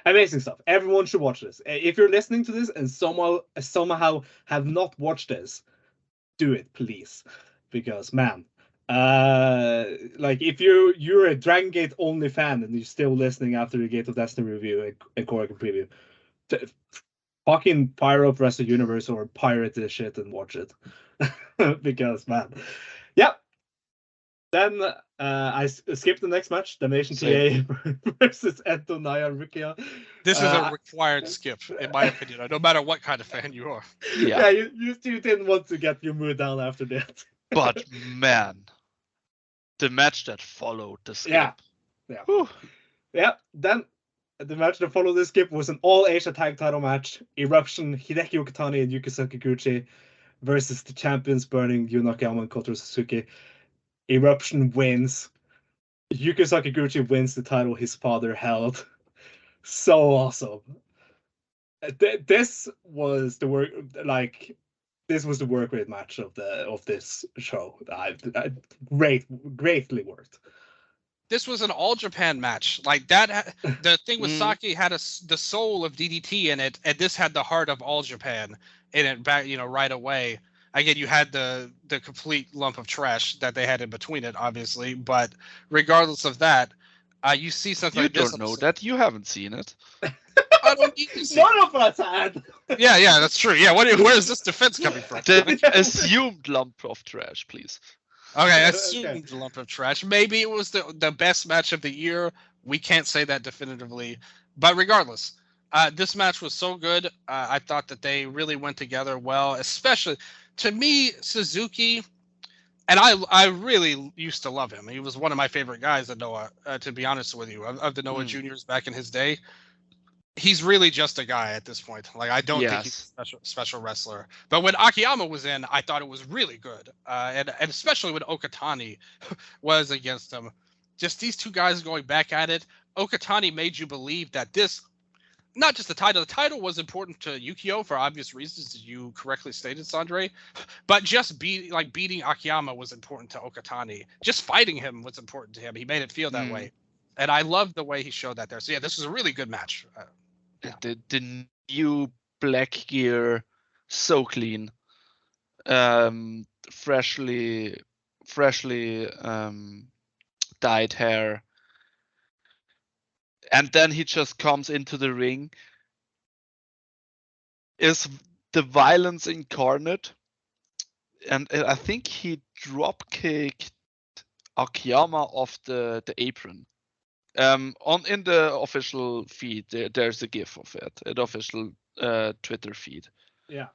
A: amazing stuff. Everyone should watch this. If you're listening to this and somehow have not watched this, do it, please, because man, like if you're a Dragon Gate only fan and you're still listening after the Gate of Destiny review and Korakuen preview, fucking fire up Rest of Universe or pirate this shit and watch it. Because man, yeah. Then I skipped the next match, Damnation TA versus Ento, Naya, Rukia.
B: This is a required skip, in my opinion, no matter what kind of fan you are.
A: Yeah, you didn't want to get your mood down after that.
C: But man, the match that followed the skip.
A: Yeah. Then the match that followed the skip was an all-Asia tag title match. Eruption, Hideki Okatani and Yuki Sakaguchi versus the champions Burning, Yu Nakayama and Kotaro Suzuki. Eruption wins. Yuki Sakaguchi wins the title his father held. So awesome. This was the work rate match of this show. Greatly worked.
B: This was an all Japan match. Like that, the thing with Saki had the soul of DDT in it, and this had the heart of all Japan in it. Back, right away. Again, you had the complete lump of trash that they had in between it, obviously. But regardless of that, you see something like this.
C: You don't know that. You haven't seen it.
B: I don't need to see
A: None of us had.
B: Yeah, that's true. Yeah, where is this defense coming from?
C: The assumed lump of trash, please.
B: Okay, assumed lump of trash. Maybe it was the best match of the year. We can't say that definitively. But regardless, this match was so good. I thought that they really went together well, especially to me, Suzuki. And I really used to love him. He was one of my favorite guys at Noah, to be honest with you, of the Noah Juniors back in his day. He's really just a guy at this point. Like, I don't think he's a special wrestler. But when Akiyama was in, I thought it was really good. And especially when Okatani was against him. Just these two guys going back at it. Okatani made you believe that this, not just the title was important to Yukio for obvious reasons, as you correctly stated, Sondre. But just beating Akiyama was important to Okatani. Just fighting him was important to him. He made it feel that way. And I loved the way he showed that there. So yeah, this was a really good match.
C: The new black gear, so clean, freshly dyed hair, and then he just comes into the ring. Is the violence incarnate, and I think he drop kicked Akiyama off the apron. In the official feed, there's a GIF of it, an official Twitter feed.
A: Yeah.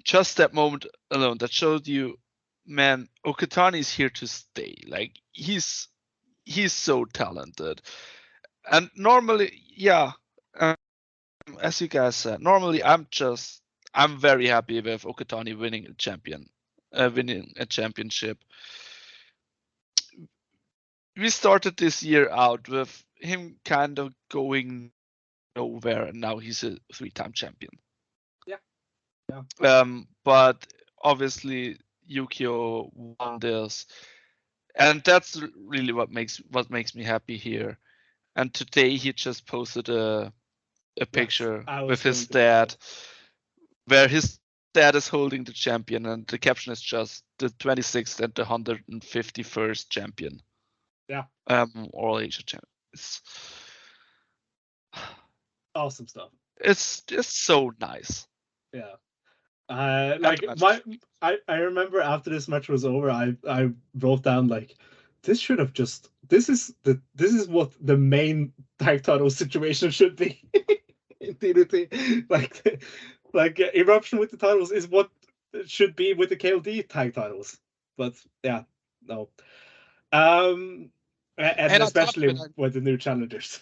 C: Just that moment alone, that showed you man, Okatani is here to stay. Like he's so talented, and normally, yeah, as you guys said, normally I'm very happy with Okatani winning a championship. We started this year out with him kind of going nowhere, and now he's a 3-time champion.
A: Yeah.
C: But obviously Yukio won this, and that's really what makes me happy here. And today he just posted a picture with his dad, where his dad is holding the champion, and the caption is just the 26th and the 151st champion.
A: Yeah.
C: All Asia champion. It's
A: awesome stuff.
C: It's just so nice.
A: Yeah. Like I remember after this match was over, I wrote down like this is what the main tag title situation should be in DDT. Like eruption with the titles is what it should be with the KOD tag titles. But yeah, no. And especially with the new challengers.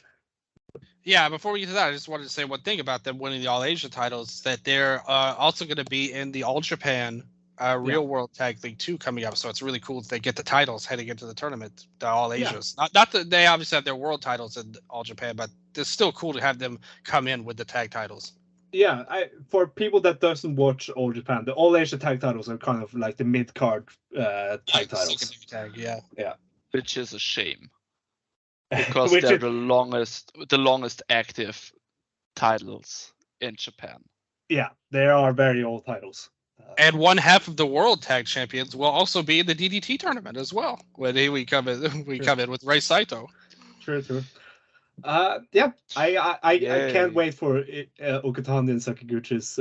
B: Yeah, before we get to that, I just wanted to say one thing about them winning the All Asia titles, that they're also going to be in the All Japan Real World Tag League 2 coming up. So it's really cool that they get the titles heading into the tournament, the All Asias. Not that they obviously have their world titles in All Japan, but it's still cool to have them come in with the tag titles.
A: Yeah, for people that doesn't watch All Japan, the All Asia tag titles are kind of like the mid-card tag titles.
B: Tag, yeah.
C: Which is a shame. Because they're the longest active titles in Japan.
A: Yeah, they are very old titles.
B: And one half of the world tag champions will also be in the DDT tournament as well. When we come in with Rei Saito.
A: True. Yeah, I can't wait for Okatani and Sakaguchi's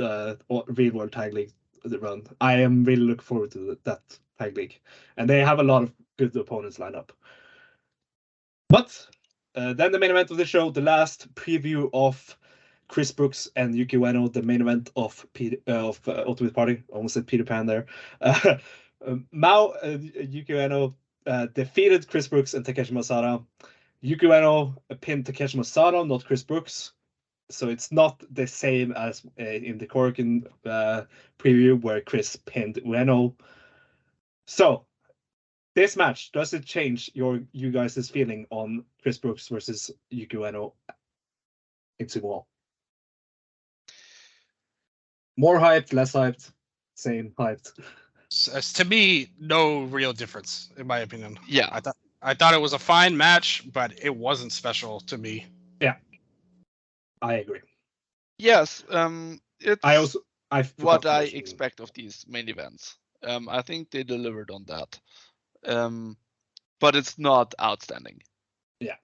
A: Real World Tag League run. I am really looking forward to that tag league, and they have a lot of good opponents lined up. But then the main event of the show, the last preview of Chris Brooks and Yukio Ueno, the main event of Ultimate Party. Almost said Peter Pan there. Yukio Ueno defeated Chris Brooks and Takeshi Masada. Yukio Ueno pinned Takeshi Masada, not Chris Brooks. So it's not the same as in the Korakuen preview where Chris pinned Ueno. So this match, does it change you guys' feeling on Chris Brooks versus Yukio Ueno in Sumo? More hyped, less hyped, same hyped?
B: To me, no real difference, in my opinion.
C: Yeah.
B: I thought it was a fine match, but it wasn't special to me.
A: Yeah. I agree.
C: Yes. It's what I expect of these main events. I think they delivered on that. But it's not outstanding.
A: Yeah.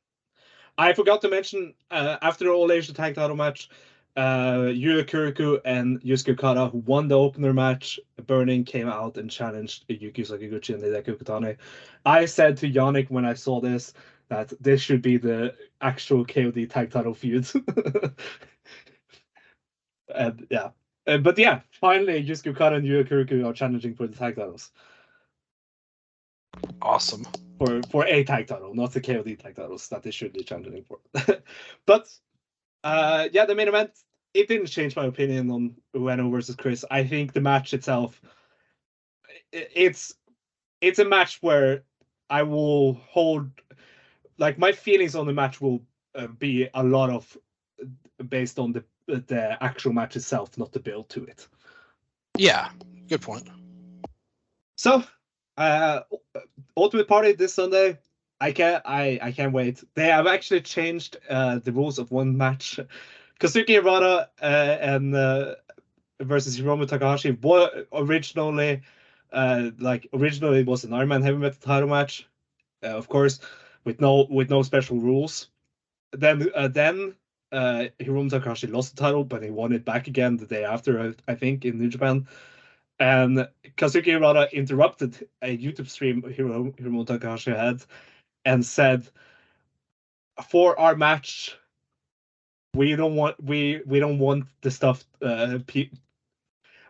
A: I forgot to mention, after the All Asia Tag Title match, Yu Kuriku and Yusuke Okada, who won the opener match, Burning, came out and challenged Yukio Sakaguchi and Hideki Okatani. I said to Yannik when I saw this that this should be the actual KOD Tag Title feud. And yeah. But yeah, finally Yusuke Okada and Yu Kuriku are challenging for the tag titles.
B: Awesome.
A: For a tag title, not the KOD tag titles that they should be challenging for. But yeah, the main event, it didn't change my opinion on Ueno versus Chris. I think the match itself, it's a match where I will hold, like, my feelings on the match will be a lot of based on the actual match itself, not the build to it.
B: Yeah, good point. So,
A: Ultimate Party this Sunday. I can't wait. They have actually changed the rules of one match. Kazuki Hirata and versus Hiromu Takahashi. Originally it was an Iron Man Heavy Metal title match, of course, with no special rules. Then Hiromu Takahashi lost the title, but he won it back again the day after, I think, in New Japan. And Kazuki Hirata interrupted a YouTube stream Hiromu Takahashi had and said, "For our match, we don't want the stuff.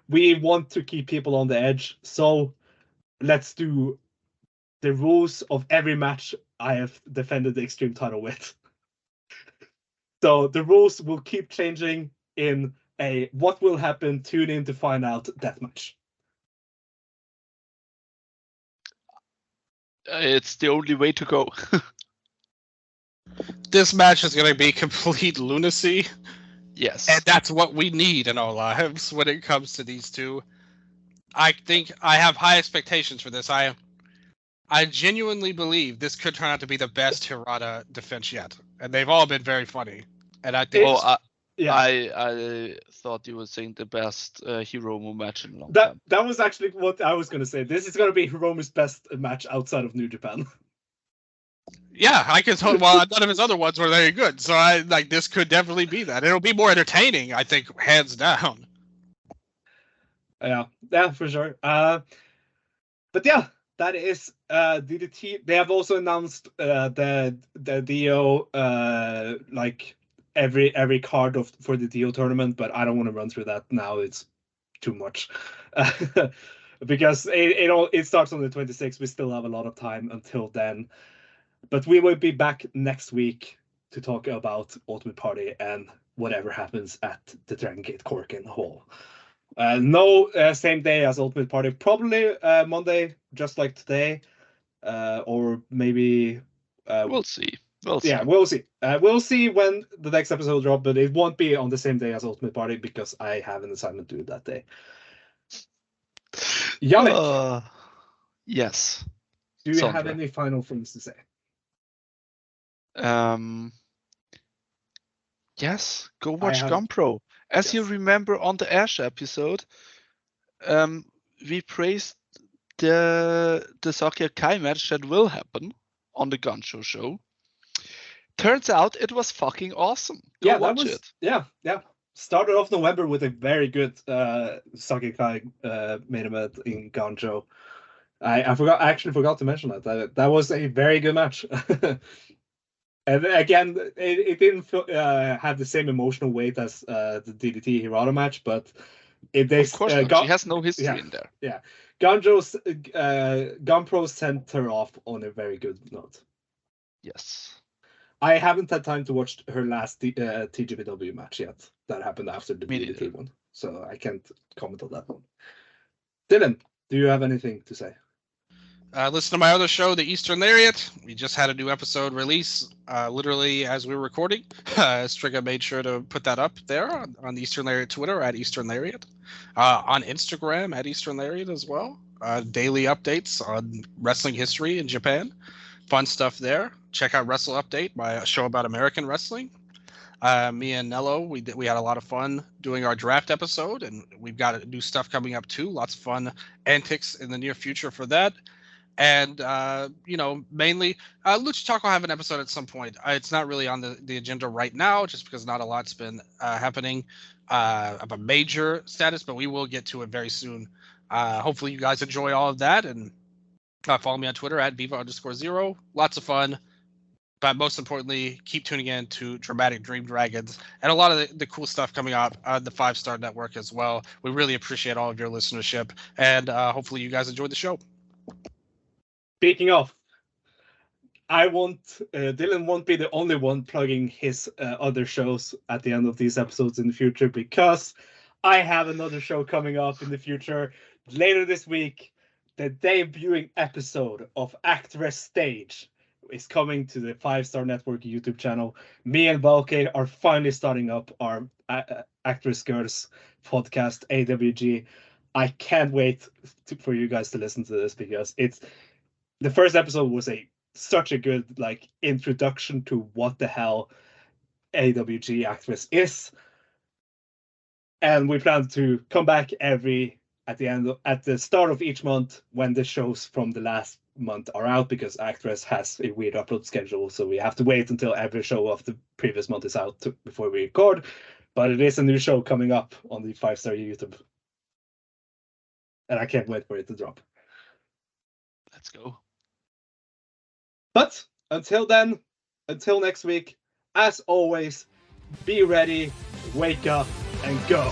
A: We want to keep people on the edge. So let's do the rules of every match I have defended the Extreme title with. So the rules will keep changing in a what will happen, tune in to find out deathmatch.
C: It's the only way to go.
B: This match is going to be complete lunacy.
C: Yes.
B: And that's what we need in our lives when it comes to these two. I think I have high expectations for this. I genuinely believe this could turn out to be the best Hirata defense yet. And they've all been very funny. And I think
C: I thought you were saying the best Hiromu match in a long time.
A: That was actually what I was going to say. This is going to be Hiromu's best match outside of New Japan.
B: Yeah, I can tell. Well, none of his other ones were very good, so I like this could definitely be that. It'll be more entertaining, I think, hands down.
A: Yeah, for sure. But yeah, that is DDT. They have also announced the DO like every card for the DO tournament, but I don't want to run through that now. It's too much. Because it starts on the 26th. We still have a lot of time until then. But we will be back next week to talk about Ultimate Party and whatever happens at the DRAGONGATE Korakuen Hall. No same day as Ultimate Party. Probably Monday, just like today. Or maybe...
C: we'll see. We'll see.
A: Yeah, we'll see. We'll see when the next episode drops, but it won't be on the same day as Ultimate Party because I have an assignment due that day. Yannik!
C: Yes.
A: Do you have any final things to say?
C: Yes, go watch GunPro. As you remember on the Ash episode, we praised the Saki Akai match that will happen on the Gun show. Turns out it was fucking awesome. Go watch it.
A: Yeah. Started off November with a very good Saki Akai main event in Gancho. I actually forgot to mention that. That was a very good match. And again, it didn't have the same emotional weight as the DDT Hirata match, but
C: of course not. She has no history in there.
A: Yeah, GunPro sent her off on a very good note.
C: Yes.
A: I haven't had time to watch her last TGPW match yet. That happened after the DDT one, so I can't comment on that one. Dylan, do you have anything to say?
B: Listen to my other show, The Eastern Lariat. We just had a new episode release, literally as we were recording. Striga made sure to put that up there on the Eastern Lariat Twitter at Eastern Lariat, on Instagram at Eastern Lariat as well. Daily updates on wrestling history in Japan. Fun stuff there. Check out Wrestle Update, my show about American wrestling. Me and Nello, we had a lot of fun doing our draft episode, and we've got new stuff coming up too. Lots of fun antics in the near future for that. And, mainly, Lucha Talk will have an episode at some point. It's not really on the agenda right now, just because not a lot's been happening of a major status, but we will get to it very soon. Hopefully you guys enjoy all of that, and follow me on Twitter at Viva_0. Lots of fun. But most importantly, keep tuning in to Dramatic Dream Dragons and a lot of the cool stuff coming up on the 5-Star Network as well. We really appreciate all of your listenership, and hopefully you guys enjoyed the show.
A: Speaking of, Dylan won't be the only one plugging his other shows at the end of these episodes in the future, because I have another show coming up in the future later this week. The debuting episode of Actress Stage is coming to the 5-Star Network YouTube channel. Me and Valke are finally starting up our Actress Girls podcast, AWG. I can't wait for you guys to listen to this, because the first episode was such a good introduction to what the hell AWG Actress is, and we plan to come back at the start of each month when the shows from the last month are out, because Actress has a weird upload schedule, so we have to wait until every show of the previous month is out before we record. But it is a new show coming up on the 5-Star YouTube, and I can't wait for it to drop.
C: Let's go.
A: But until then, until next week, as always, be ready, wake up, and go.